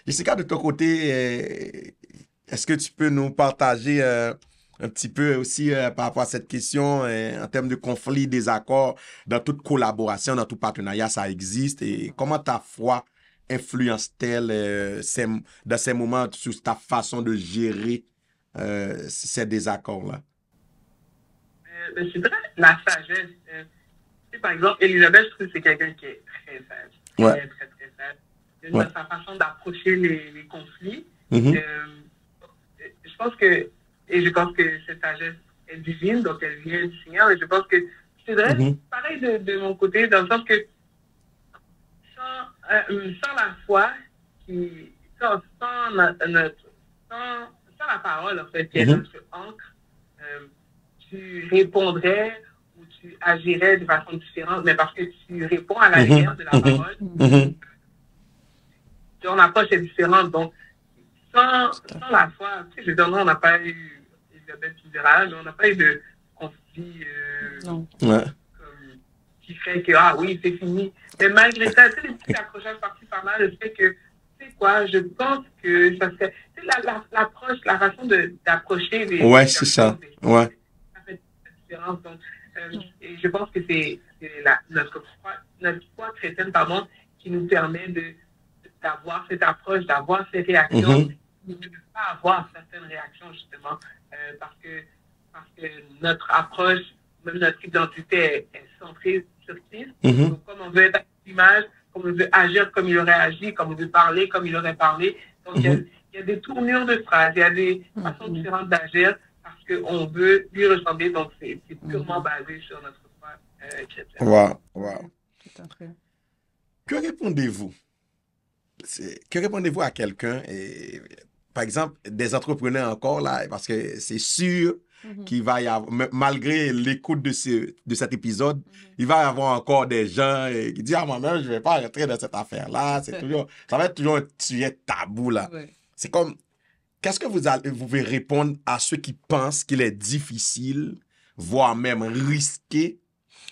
Jessica, de ton côté, est-ce que tu peux nous partager un petit peu aussi par rapport à cette question en termes de conflits, désaccords, dans toute collaboration, dans tout partenariat, ça existe. Et comment ta foi influence-t-elle dans ces moments sur ta façon de gérer ces désaccords-là? Je dirais la sagesse. Par exemple, Elisabeth, je trouve que c'est quelqu'un qui est très sage. Très sage. de sa façon d'approcher les conflits. Mhm. Je pense que cette sagesse est divine, donc elle vient du Seigneur. Et je pense que je te dirais pareil de mon côté, dans le sens que sans la foi, sans la parole, en fait, qui est notre encre, tu répondrais ou tu agirais de façon différente, mais parce que tu réponds à la lumière de la parole, ton approche est différente. Donc, sans la foi, tu sais, je veux dire, nous, on n'a pas eu Elisabeth Fidera, mais on n'a pas eu de conflit qui fait que, ah oui, c'est fini. Mais malgré ça, tu sais, les petits accrochages par-ci par-là, le fait que, tu sais quoi, je pense que ça serait, tu sais, l'approche, la façon d'approcher les... Ouais, c'est ça. Ouais. Ça fait une différence. Donc, et je pense que c'est notre foi chrétienne, pardon, qui nous permet d'avoir cette approche, d'avoir ces réactions, de ne pas avoir certaines réactions, justement, parce que notre approche, même notre identité est centrée sur Christ. Donc, comme on veut être à l'image, comme on veut agir comme il aurait agi, comme on veut parler comme il aurait parlé. Donc, il y a des tournures de phrases, il y a des façons différentes d'agir parce qu'on veut lui ressembler. Donc, c'est purement basé sur notre foi chrétienne. Wow. Tout à fait. Que répondez-vous? Que répondez-vous à quelqu'un, et, par exemple, des entrepreneurs encore, là, parce que c'est sûr qu'il va y avoir, malgré l'écoute de cet épisode, il va y avoir encore des gens qui disent « Ah, moi-même, je ne vais pas rentrer dans cette affaire-là. » Ça va être toujours un sujet tabou, là. Ouais. C'est comme, qu'est-ce que vous pouvez répondre à ceux qui pensent qu'il est difficile, voire même risqué,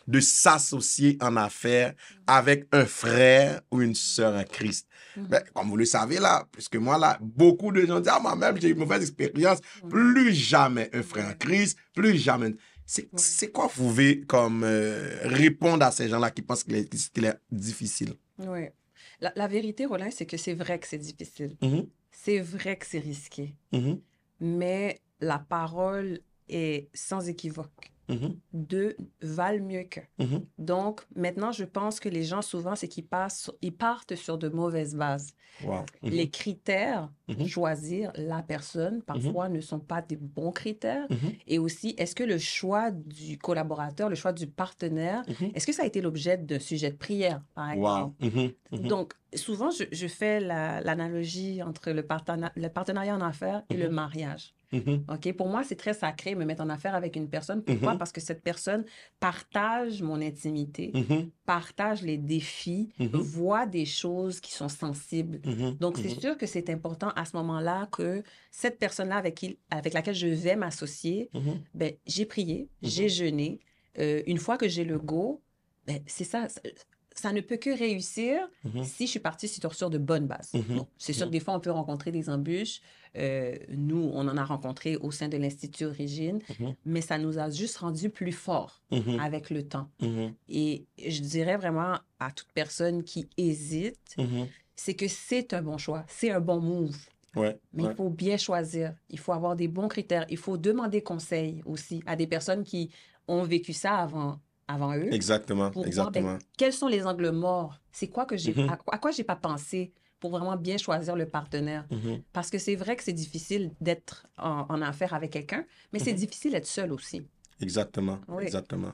de s'associer en affaires avec un frère ou une sœur en Christ? Ben, comme vous le savez là, puisque moi là, beaucoup de gens disent « Ah, moi-même, j'ai eu une mauvaise expérience. Plus jamais un frère en Christ, plus jamais. » C'est quoi vous pouvez comme répondre à ces gens-là qui pensent qu'il est difficile? Oui. La vérité, Roland, c'est que c'est vrai que c'est difficile. C'est vrai que c'est risqué. Mais la parole est sans équivoque. Deux valent mieux qu'un. Donc, maintenant, je pense que les gens, souvent, c'est qu'ils partent sur de mauvaises bases. Wow. Les critères pour choisir la personne, parfois, ne sont pas des bons critères. Et aussi, est-ce que le choix du collaborateur, le choix du partenaire, est-ce que ça a été l'objet d'un sujet de prière, par exemple? Donc, souvent, je fais l'analogie entre le partenariat en affaires et le mariage. OK? Pour moi, c'est très sacré me mettre en affaire avec une personne. Pourquoi? Parce que cette personne partage mon intimité, partage les défis, voit des choses qui sont sensibles. Donc, c'est sûr que c'est important à ce moment-là que cette personne-là avec laquelle je vais m'associer, ben, j'ai prié, j'ai jeûné. Une fois que j'ai le go, ben, c'est ça. Ça ne peut que réussir si je suis partie sur de bonnes bases. Bon, c'est sûr que des fois, on peut rencontrer des embûches. Nous, on en a rencontré au sein de l'Institut Origine, mais ça nous a juste rendus plus forts avec le temps. Et je dirais vraiment à toute personne qui hésite, c'est que c'est un bon choix, c'est un bon move. Mais il faut bien choisir, il faut avoir des bons critères, il faut demander conseil aussi à des personnes qui ont vécu ça avant eux. Exactement, pour exactement. Voir, ben, quels sont les angles morts? C'est quoi que à quoi j'ai pas pensé pour vraiment bien choisir le partenaire? Parce que c'est vrai que c'est difficile d'être en affaire avec quelqu'un, mais c'est difficile d'être seul aussi. Exactement, exactement.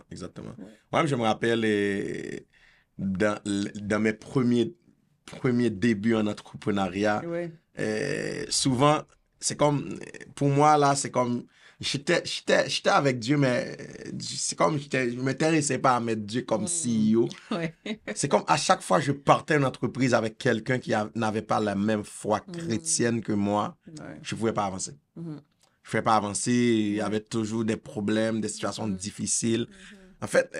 Moi, je me rappelle dans mes premiers débuts en entrepreneuriat, souvent, c'est comme, pour moi, là, c'est comme, j'étais avec Dieu, mais c'est comme, je ne m'intéressais pas à mettre Dieu comme CEO. C'est comme, à chaque fois, je partais une entreprise avec quelqu'un qui n'avait pas la même foi chrétienne que moi, je ne pouvais pas avancer. Je ne pouvais pas avancer, il y avait toujours des problèmes, des situations difficiles. En fait,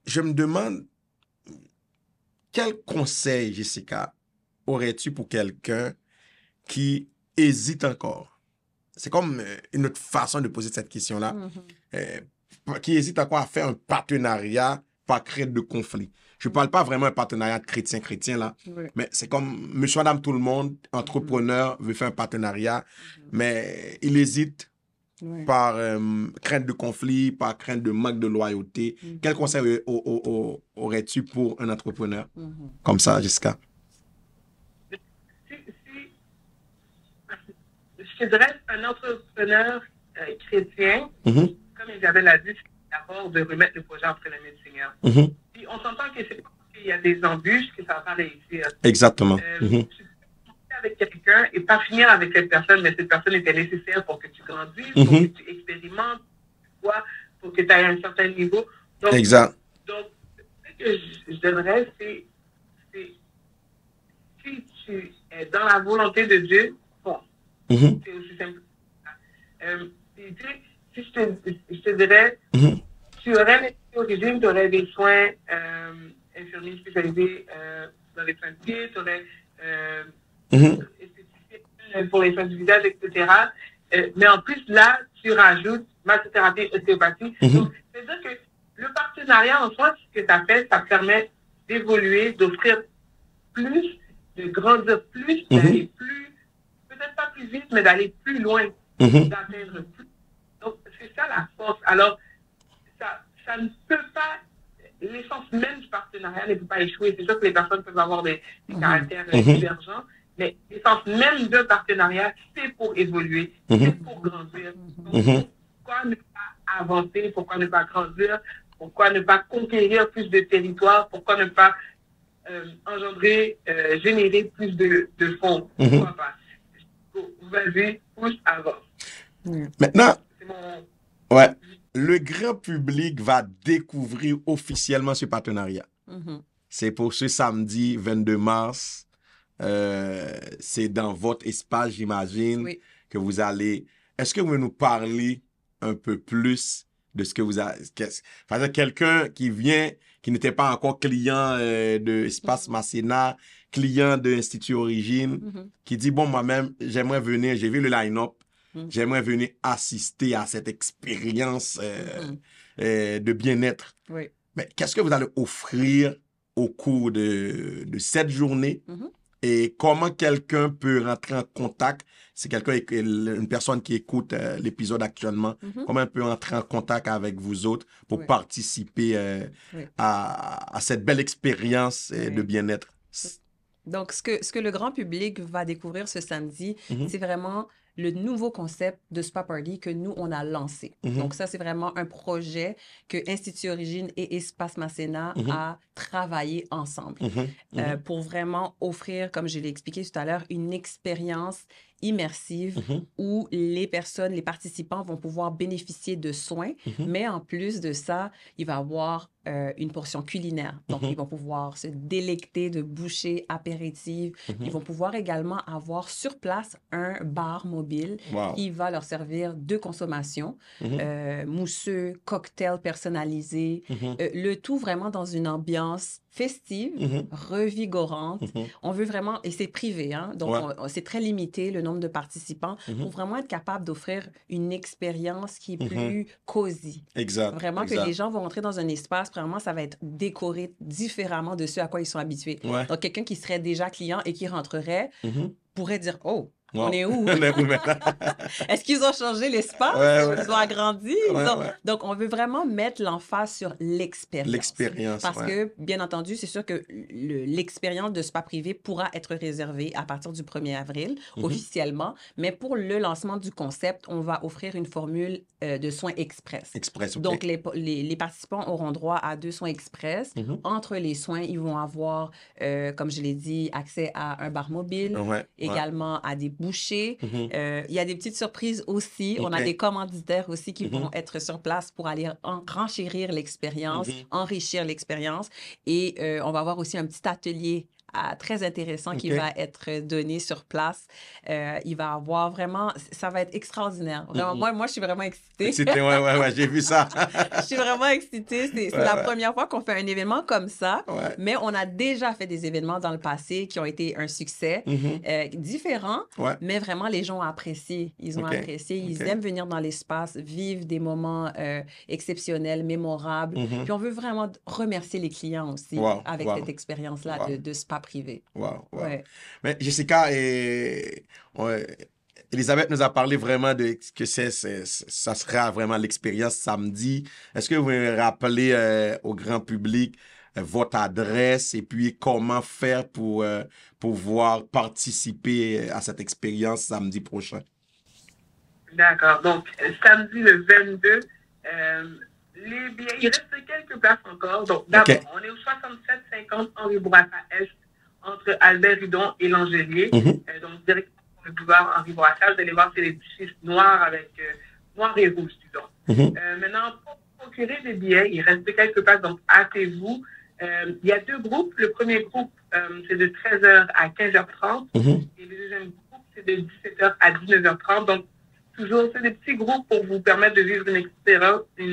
je me demande, quel conseil, Jessica, aurais-tu pour quelqu'un qui hésite encore? C'est comme une autre façon de poser cette question-là. Qui hésite encore à faire un partenariat par crainte de conflit. Je ne parle pas vraiment d'un partenariat chrétien, là. Mais c'est comme monsieur, madame, tout le monde, entrepreneur, veut faire un partenariat, mais il hésite par crainte de conflit, par crainte de manque de loyauté. Quel conseil aurais-tu pour un entrepreneur comme ça, Jessica? je te dirais, un entrepreneur chrétien, comme Isabelle a dit, c'est d'abord de remettre le projet entre les mains du Seigneur. Puis on s'entend que c'est pas parce qu'il y a des embûches que ça va pas réussir. Exactement. Tu peux avec quelqu'un et pas finir avec cette personne, mais cette personne était nécessaire pour que tu grandisses, pour que tu expérimentes, pour que tu aies un certain niveau. Donc, exact. Donc, ce que je donnerais, c'est si tu es dans la volonté de Dieu, bon, c'est aussi simple. Si je te dirais, tu aurais l'origine, tu aurais des soins infirmiers spécialisés dans les soins de pied, tu aurais pour les soins du visage, etc. Mais en plus, là, tu rajoutes massothérapie, ostéopathie. Donc, c'est-à-dire que le partenariat en soi, ce que ça fait, ça permet d'évoluer, d'offrir plus, de grandir plus, d'aller plus, peut-être pas plus vite, mais d'aller plus loin, d'atteindre plus. Donc, c'est ça la force. Alors, ça ne peut pas, l'essence même du partenariat ne peut pas échouer. C'est sûr que les personnes peuvent avoir des caractères divergents, mais l'essence même d'un partenariat, c'est pour évoluer, c'est pour grandir. Donc, pourquoi ne pas avancer, pourquoi ne pas grandir, pourquoi ne pas conquérir plus de territoire, pourquoi ne pas générer plus de fonds, pourquoi pas. Vas-y, pousse avant. Maintenant, le grand public va découvrir officiellement ce partenariat. C'est pour ce samedi 22 mars. C'est dans votre espace, j'imagine, que vous allez... Est-ce que vous pouvez nous parler un peu plus de ce que vous avez... Enfin, quelqu'un qui vient, qui n'était pas encore client de Espace Masséna, client de l'Institut Origine, qui dit, bon, moi-même, j'aimerais venir, j'ai vu le line-up, j'aimerais venir assister à cette expérience de bien-être. Mais qu'est-ce que vous allez offrir au cours de cette journée? Et comment quelqu'un peut rentrer en contact, c'est une personne qui écoute l'épisode actuellement, comment elle peut entrer en contact avec vous autres pour participer à cette belle expérience de bien-être? Donc, ce que le grand public va découvrir ce samedi, c'est vraiment le nouveau concept de Spa Party que nous, on a lancé. Donc, ça, c'est vraiment un projet que Institut Origine et Espace Masséna a travaillé ensemble pour vraiment offrir, comme je l'ai expliqué tout à l'heure, une expérience immersive où les participants vont pouvoir bénéficier de soins, mais en plus de ça, il va y avoir une portion culinaire. Donc, ils vont pouvoir se délecter de bouchées apéritives. Ils vont pouvoir également avoir sur place un bar mobile qui va leur servir de consommation, mousseux, cocktails personnalisés, le tout vraiment dans une ambiance festive, revigorante. On veut vraiment, et c'est privé, hein, donc c'est très limité le nombre de participants pour vraiment être capable d'offrir une expérience qui est plus cosy. Vraiment que les gens vont rentrer dans un espace, vraiment ça va être décoré différemment de ce à quoi ils sont habitués. Donc quelqu'un qui serait déjà client et qui rentrerait pourrait dire « Oh, on est où? Est-ce qu'ils ont changé l'espace? Ils ont agrandi? Donc, on veut vraiment mettre l'emphase sur l'expérience. Parce que, bien entendu, c'est sûr que l'expérience de spa privé pourra être réservée à partir du 1er avril, officiellement. Mais pour le lancement du concept, on va offrir une formule de soins express. Donc, les participants auront droit à 2 soins express. Entre les soins, ils vont avoir, comme je l'ai dit, accès à un bar mobile, également à des bouchées. Il y a des petites surprises aussi. On a des commanditaires aussi qui vont être sur place pour aller renchérir l'expérience, enrichir l'expérience. Et on va avoir aussi un petit atelier très intéressant qui va être donné sur place. Il va avoir vraiment... Ça va être extraordinaire. Vraiment, moi, je suis vraiment excitée. J'ai vu ça. Je suis vraiment excitée. C'est la première fois qu'on fait un événement comme ça, mais on a déjà fait des événements dans le passé qui ont été un succès, différents, mais vraiment, les gens ont apprécié. Ils ont apprécié. Ils aiment venir dans l'espace, vivre des moments exceptionnels, mémorables. Puis on veut vraiment remercier les clients aussi avec cette expérience-là de spa privé. Mais Jessica, Elisabeth nous a parlé vraiment de que ça sera vraiment l'expérience samedi. Est-ce que vous pouvez rappeler au grand public votre adresse et puis comment faire pour pouvoir participer à cette expérience samedi prochain? D'accord. Donc, samedi le 22, les billets, il reste quelques places encore. Donc, d'abord, on est au 6750 Henri Bourassa Est, entre Albert Rudon et L'Angelier. Donc, directement sur le boulevard Henri Bourassa, vous allez voir, c'est les chiffres noirs avec noir et rouge, disons. Maintenant, pour procurer des billets, il reste quelques places, donc hâtez-vous. Il y a deux groupes. Le premier groupe, c'est de 13h à 15h30. Et le deuxième groupe, c'est de 17h à 19h30. Donc, toujours, c'est des petits groupes pour vous permettre de vivre une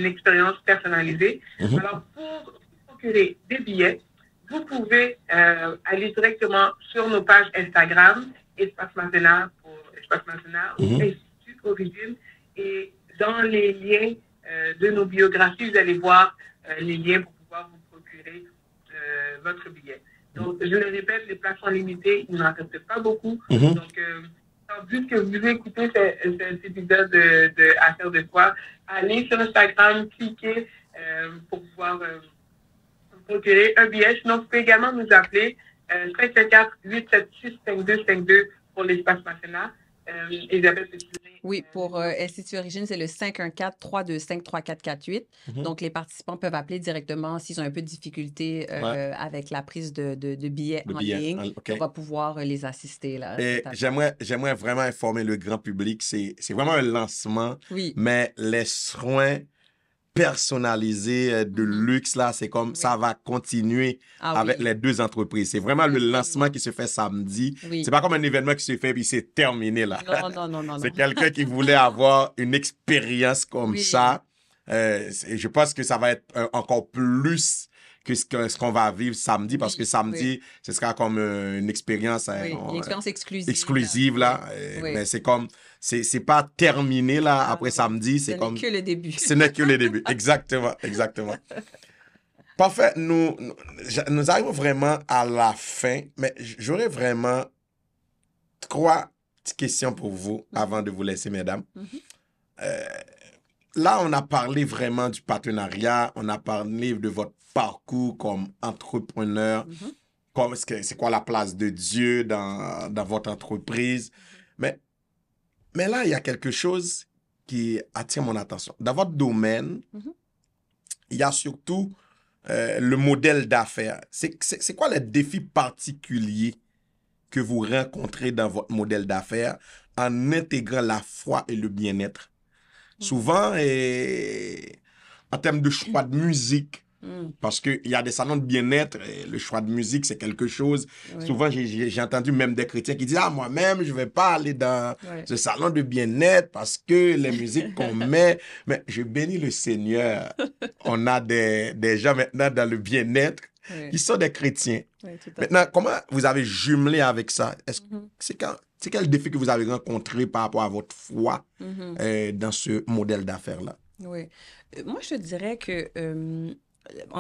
expérience personnalisée. Alors, pour procurer des billets, vous pouvez aller directement sur nos pages Instagram, Espace Masséna pour Espace Masséna ou Institut Origine. Et dans les liens de nos biographies, vous allez voir les liens pour pouvoir vous procurer votre billet. Donc, je le répète, les places sont limitées, il n'en reste pas beaucoup. Donc, vu que vous écoutez cet épisode de Affaires de foi, allez sur Instagram, cliquez pour pouvoir vous procurer un billet. Sinon, vous pouvez également nous appeler 514-876-5252 pour l'espace Masséna. Isabelle, c'est oui, pour Institut Origine, c'est le 514-325-3448. Donc, les participants peuvent appeler directement s'ils ont un peu de difficulté avec la prise de billets en ligne. On va pouvoir les assister. Là, et j'aimerais vraiment informer le grand public. C'est vraiment un lancement, mais les soins personnalisés de luxe, là, c'est comme ça va continuer avec les deux entreprises. C'est vraiment le lancement qui se fait samedi. C'est pas comme un événement qui se fait puis c'est terminé, là. Non. C'est quelqu'un qui voulait avoir une expérience comme ça. Et je pense que ça va être encore plus que ce qu'on va vivre samedi, parce que samedi, ce sera comme une expérience, une expérience exclusive là. Mais c'est comme, c'est pas terminé là après samedi, c'est comme... Ce n'est que le début. Ce n'est que le début, exactement. Parfait, nous arrivons vraiment à la fin, mais j'aurais vraiment 3 petites questions pour vous avant de vous laisser, mesdames. Là, on a parlé vraiment du partenariat, on a parlé de votre parcours comme entrepreneur, c'est quoi la place de Dieu dans votre entreprise. Mais là, il y a quelque chose qui attire mon attention. Dans votre domaine, il y a surtout le modèle d'affaires. C'est quoi les défis particuliers que vous rencontrez dans votre modèle d'affaires en intégrant la foi et le bien-être? Souvent, en termes de choix de musique, parce qu'il y a des salons de bien-être, et le choix de musique, c'est quelque chose. Souvent, j'ai entendu même des chrétiens qui disent « Ah, moi-même, je ne vais pas aller dans ce salon de bien-être parce que les musiques qu'on met... » Mais je bénis le Seigneur. On a des gens maintenant dans le bien-être qui sont des chrétiens. Maintenant, comment vous avez jumelé avec ça? C'est quel défi que vous avez rencontré par rapport à votre foi dans ce modèle d'affaires-là? Oui. Moi, je dirais que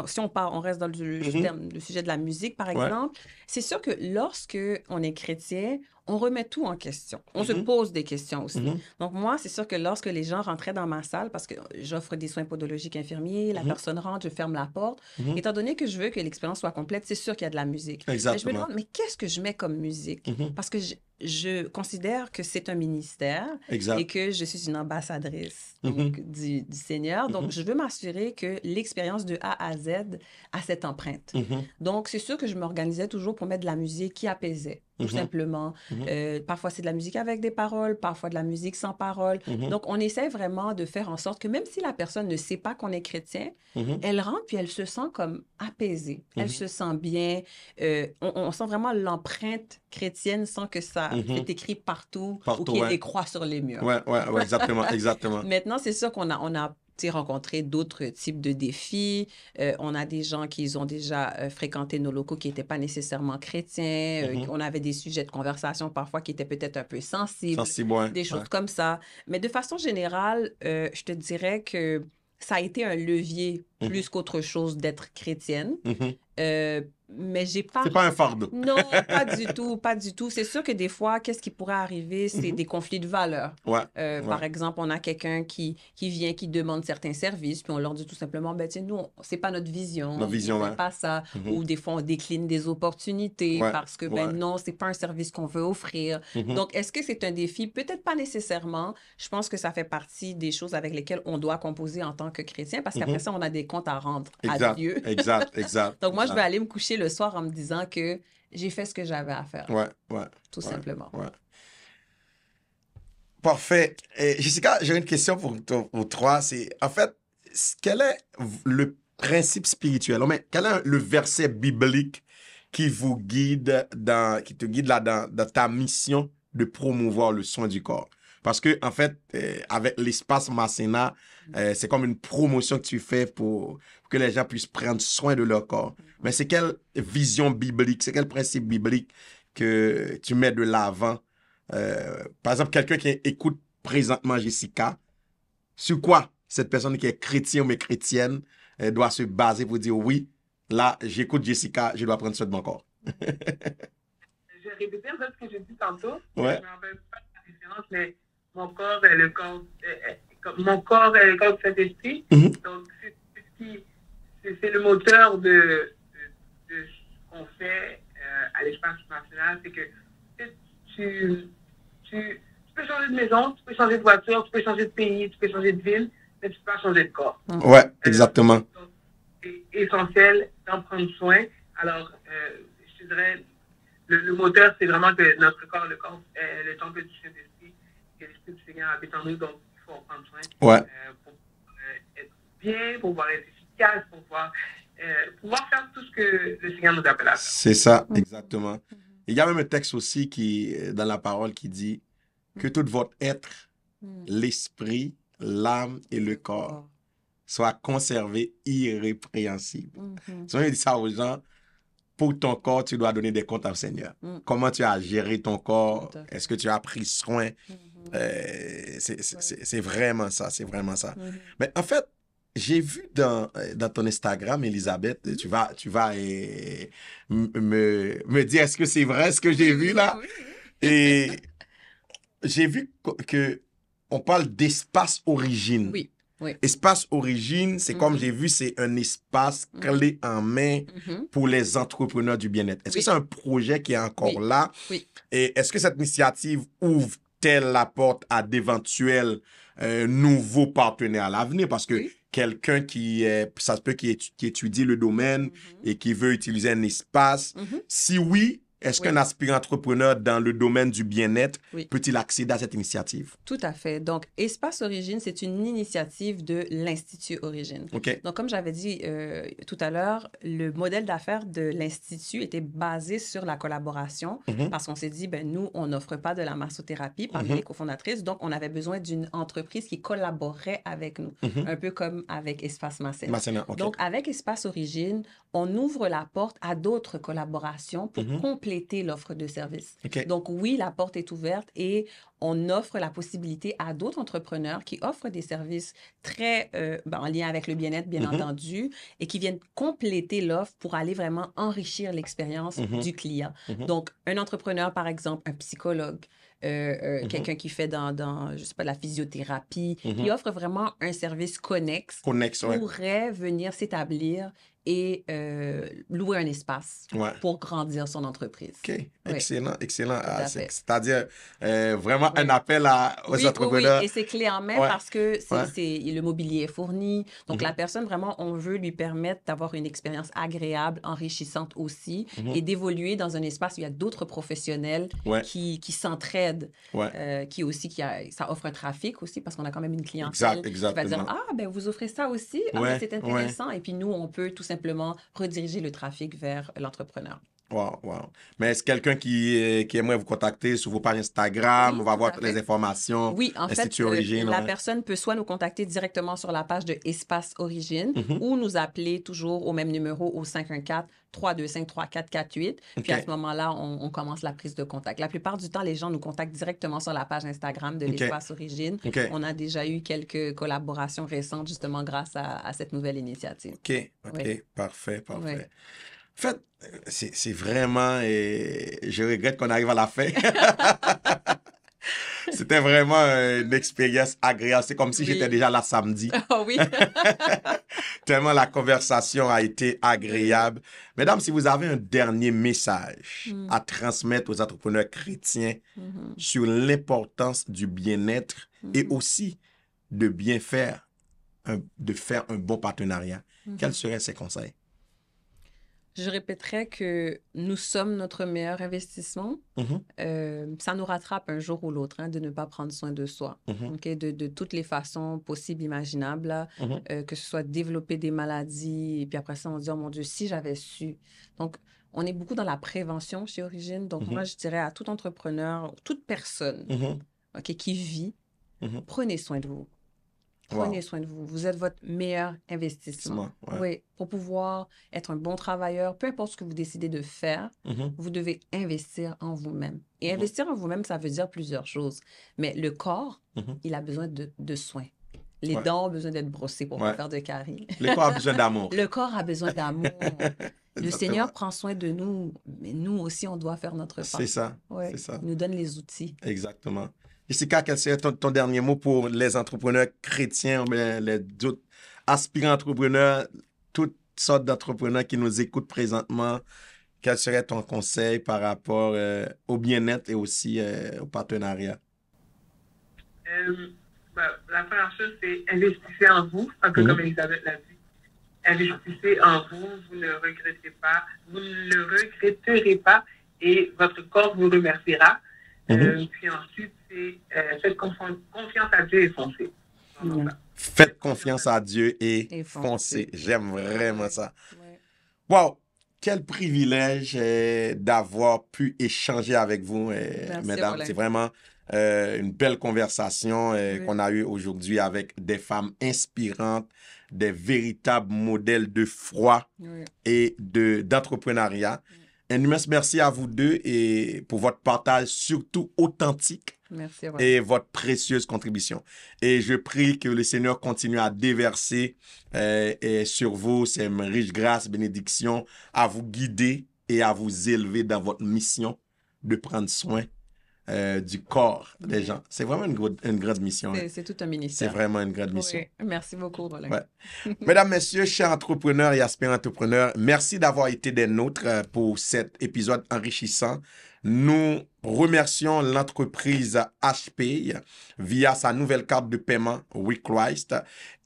si on reste dans le sujet de la musique, par exemple, c'est sûr que lorsque on est chrétien, on remet tout en question. On se pose des questions aussi. Donc, moi, c'est sûr que lorsque les gens rentraient dans ma salle, parce que j'offre des soins podologiques infirmiers, la personne rentre, je ferme la porte. Étant donné que je veux que l'expérience soit complète, c'est sûr qu'il y a de la musique. Exactement. Mais je me demande, mais qu'est-ce que je mets comme musique? Parce que je considère que c'est un ministère et que je suis une ambassadrice donc, du Seigneur. Donc, je veux m'assurer que l'expérience de A à Z a cette empreinte. Donc, c'est sûr que je m'organisais toujours pour mettre de la musique qui apaisait, tout simplement. Parfois, c'est de la musique avec des paroles, parfois de la musique sans paroles. Donc, on essaie vraiment de faire en sorte que même si la personne ne sait pas qu'on est chrétien, elle rentre puis elle se sent comme apaisée. Elle se sent bien. On sent vraiment l'empreinte chrétienne sans que ça soit écrit partout ou qu'il y ait des croix sur les murs. Oui, exactement. Maintenant, c'est sûr qu'on a rencontré d'autres types de défis. On a des gens qui ont déjà fréquenté nos locaux qui n'étaient pas nécessairement chrétiens. On avait des sujets de conversation parfois qui étaient peut-être un peu sensibles, des choses comme ça. Mais de façon générale, je te dirais que ça a été un levier plus qu'autre chose d'être chrétienne. Mais j'ai pas... C'est pas un fardeau. Non, pas du tout, pas du tout. C'est sûr que des fois, qu'est-ce qui pourrait arriver, c'est des conflits de valeurs. Par exemple, on a quelqu'un qui vient, qui demande certains services, puis on leur dit tout simplement, ben tiens, nous, c'est pas notre vision. Notre vision, on fait pas ça. Ou des fois, on décline des opportunités parce que, ben non, c'est pas un service qu'on veut offrir. Donc, est-ce que c'est un défi? Peut-être pas nécessairement. Je pense que ça fait partie des choses avec lesquelles on doit composer en tant que chrétien, parce qu'après ça, on a des comptes à rendre à Dieu. Exact. Donc, moi, je vais aller me coucher le soir en me disant que j'ai fait ce que j'avais à faire. Tout simplement. Parfait. Jessica, j'ai une question pour toi. C'est, en fait, quel est le principe spirituel? Quel est le verset biblique qui vous guide qui te guide là dans ta mission de promouvoir le soin du corps? Parce que, en fait, avec l'espace Masséna, c'est comme une promotion que tu fais pour que les gens puissent prendre soin de leur corps. Mais c'est quelle vision biblique, c'est quel principe biblique que tu mets de l'avant? Par exemple, quelqu'un qui écoute présentement Jessica, sur quoi cette personne qui est chrétienne mais chrétienne doit se baser pour dire oui, là, j'écoute Jessica, je dois prendre soin de mon corps. J'ai répété un peu ce que j'ai dit tantôt. Ouais. Je ne me rappelle pas de la différence, mais mon corps est le corps, mon corps est le corps de Saint-Esprit. Donc, c'est le moteur de ce qu'on fait à l'espace national. C'est que tu peux changer de maison, tu peux changer de voiture, tu peux changer de pays, tu peux changer de ville, mais tu ne peux pas changer de corps. Ouais, exactement. Donc, c'est essentiel d'en prendre soin. Alors, je dirais, le moteur, c'est vraiment que notre corps, le le temple du Saint-Esprit, que l'Esprit du Seigneur habite en nous, donc il faut en prendre soin pour être bien, pour pouvoir être efficace, pour pouvoir faire tout ce que le Seigneur nous appelle à faire. C'est ça, exactement. Il y a même un texte aussi dans la parole qui dit que tout votre être, l'esprit, l'âme et le corps soient conservés irrépréhensibles. Souvent, il dit ça aux gens, pour ton corps, tu dois donner des comptes au Seigneur. Comment tu as géré ton corps? Est-ce que tu as pris soin? C'est vraiment ça, c'est vraiment ça. Mais en fait, j'ai vu dans ton Instagram, Elisabeth, tu vas me dire est-ce que c'est vrai ce que j'ai vu là? Et j'ai vu que on parle d'espace origine. Oui. Espace origine, c'est comme j'ai vu, c'est un espace clé en main pour les entrepreneurs du bien-être. Est-ce que c'est un projet qui est encore là? Et est-ce que cette initiative ouvre-t-elle la porte à d'éventuels nouveaux partenaires à l'avenir? Parce que quelqu'un ça se peut qui étudie le domaine et qui veut utiliser un espace, si oui, est-ce qu'un aspirant entrepreneur dans le domaine du bien-être peut-il accéder à cette initiative? Tout à fait. Donc, Espace Origine, c'est une initiative de l'Institut Origine. Donc, comme j'avais dit tout à l'heure, le modèle d'affaires de l'Institut était basé sur la collaboration parce qu'on s'est dit, ben nous, on n'offre pas de la massothérapie parmi les cofondatrices, donc on avait besoin d'une entreprise qui collaborait avec nous, un peu comme avec Espace Masséna. Donc, avec Espace Origine, on ouvre la porte à d'autres collaborations pour compléter l'offre de services. Donc oui, la porte est ouverte et on offre la possibilité à d'autres entrepreneurs qui offrent des services très en lien avec le bien-être, bien entendu, et qui viennent compléter l'offre pour aller vraiment enrichir l'expérience du client. Donc, un entrepreneur, par exemple, un psychologue, quelqu'un qui fait je sais pas, la physiothérapie, qui offre vraiment un service connexe pourrait venir s'établir et louer un espace pour grandir son entreprise. Excellent. C'est-à-dire vraiment un appel aux entrepreneurs. Oui, et c'est clé en main parce que le mobilier est fourni. Donc, la personne, vraiment, on veut lui permettre d'avoir une expérience agréable, enrichissante aussi, et d'évoluer dans un espace où il y a d'autres professionnels qui s'entraident, ça offre un trafic aussi parce qu'on a quand même une clientèle qui va dire « Ah, ben vous offrez ça aussi? Ah, ben, c'est intéressant. Et puis, nous, on peut tout simplement rediriger le trafic vers l'entrepreneur. Wow, wow. Mais est-ce quelqu'un qui aimerait vous contacter sur vos pages Instagram? Oui, On va tout voir à toutes fait. les informations. Oui, en fait, Institut Origine, la ouais. personne peut soit nous contacter directement sur la page de Espace Origine ou nous appeler toujours au même numéro au 514-325-3448. Puis à ce moment-là, on commence la prise de contact. La plupart du temps, les gens nous contactent directement sur la page Instagram de l'Espace Origine. On a déjà eu quelques collaborations récentes justement grâce à cette nouvelle initiative. OK, Oui. parfait. Oui. En fait, c'est vraiment... je regrette qu'on arrive à la fin. C'était vraiment une expérience agréable. C'est comme si j'étais déjà là samedi. Oh oui. Tellement la conversation a été agréable. Mesdames, si vous avez un dernier message à transmettre aux entrepreneurs chrétiens sur l'importance du bien-être et aussi de bien faire, de faire un bon partenariat, quels seraient ces conseils? Je répéterais que nous sommes notre meilleur investissement. Ça nous rattrape un jour ou l'autre de ne pas prendre soin de soi. De toutes les façons possibles, imaginables, là, que ce soit développer des maladies, et puis après ça, on dit, oh mon Dieu, si j'avais su. Donc, on est beaucoup dans la prévention chez Origine. Donc, moi, je dirais à tout entrepreneur, toute personne qui vit, prenez soin de vous. Prenez soin de vous. Vous êtes votre meilleur investissement. Oui, pour pouvoir être un bon travailleur, peu importe ce que vous décidez de faire, vous devez investir en vous-même. Et investir en vous-même, ça veut dire plusieurs choses. Mais le corps, il a besoin de soins. Les dents ont besoin d'être brossées pour ne pas faire de caries. Le corps a besoin d'amour. Le corps a besoin d'amour. Le Seigneur prend soin de nous, mais nous aussi, on doit faire notre part. C'est ça. C'est ça. Il nous donne les outils. Exactement. Jessica, quel serait ton dernier mot pour les entrepreneurs chrétiens, les autres aspirants entrepreneurs, toutes sortes d'entrepreneurs qui nous écoutent présentement? Quel serait ton conseil par rapport au bien-être et aussi au partenariat? La première chose, c'est investissez en vous, un peu comme Elisabeth l'a dit. Investissez en vous, vous ne regretterez pas et votre corps vous remerciera. Puis ensuite, faites confiance à Dieu et foncez. Faites confiance à Dieu et foncez. J'aime vraiment ça. Wow! Quel privilège d'avoir pu échanger avec vous, mesdames. C'est vraiment une belle conversation qu'on a eue aujourd'hui avec des femmes inspirantes, des véritables modèles de foi et d'entrepreneuriat. Un immense merci à vous deux et pour votre partage surtout authentique. Merci, et votre précieuse contribution. Et je prie que le Seigneur continue à déverser sur vous ses riches grâces, bénédictions, à vous guider et à vous élever dans votre mission de prendre soin du corps des gens. C'est vraiment une grande mission. C'est tout un ministère. C'est vraiment une grande mission. Merci beaucoup, Roland. Mesdames, messieurs, chers entrepreneurs et aspirants entrepreneurs, merci d'avoir été des nôtres pour cet épisode enrichissant. Nous remercions l'entreprise HP via sa nouvelle carte de paiement WeChrist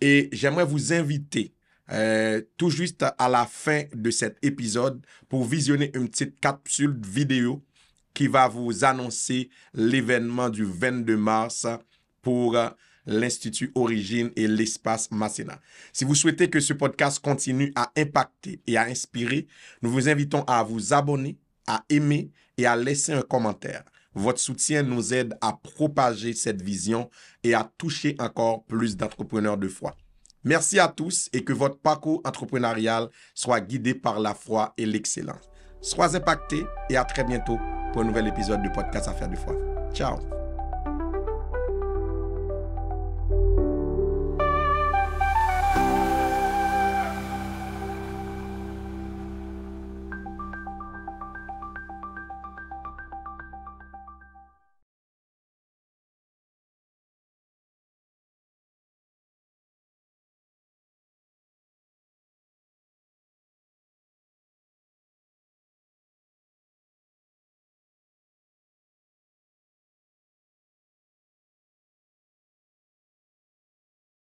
et j'aimerais vous inviter tout juste à la fin de cet épisode pour visionner une petite capsule vidéo qui va vous annoncer l'événement du 22 mars pour l'Institut Origine et l'Espace Masséna. Si vous souhaitez que ce podcast continue à impacter et à inspirer, nous vous invitons à vous abonner, à aimer et à laisser un commentaire. Votre soutien nous aide à propager cette vision et à toucher encore plus d'entrepreneurs de foi. Merci à tous et que votre parcours entrepreneurial soit guidé par la foi et l'excellence. Sois impacté et à très bientôt pour un nouvel épisode du podcast Affaires de foi. Ciao!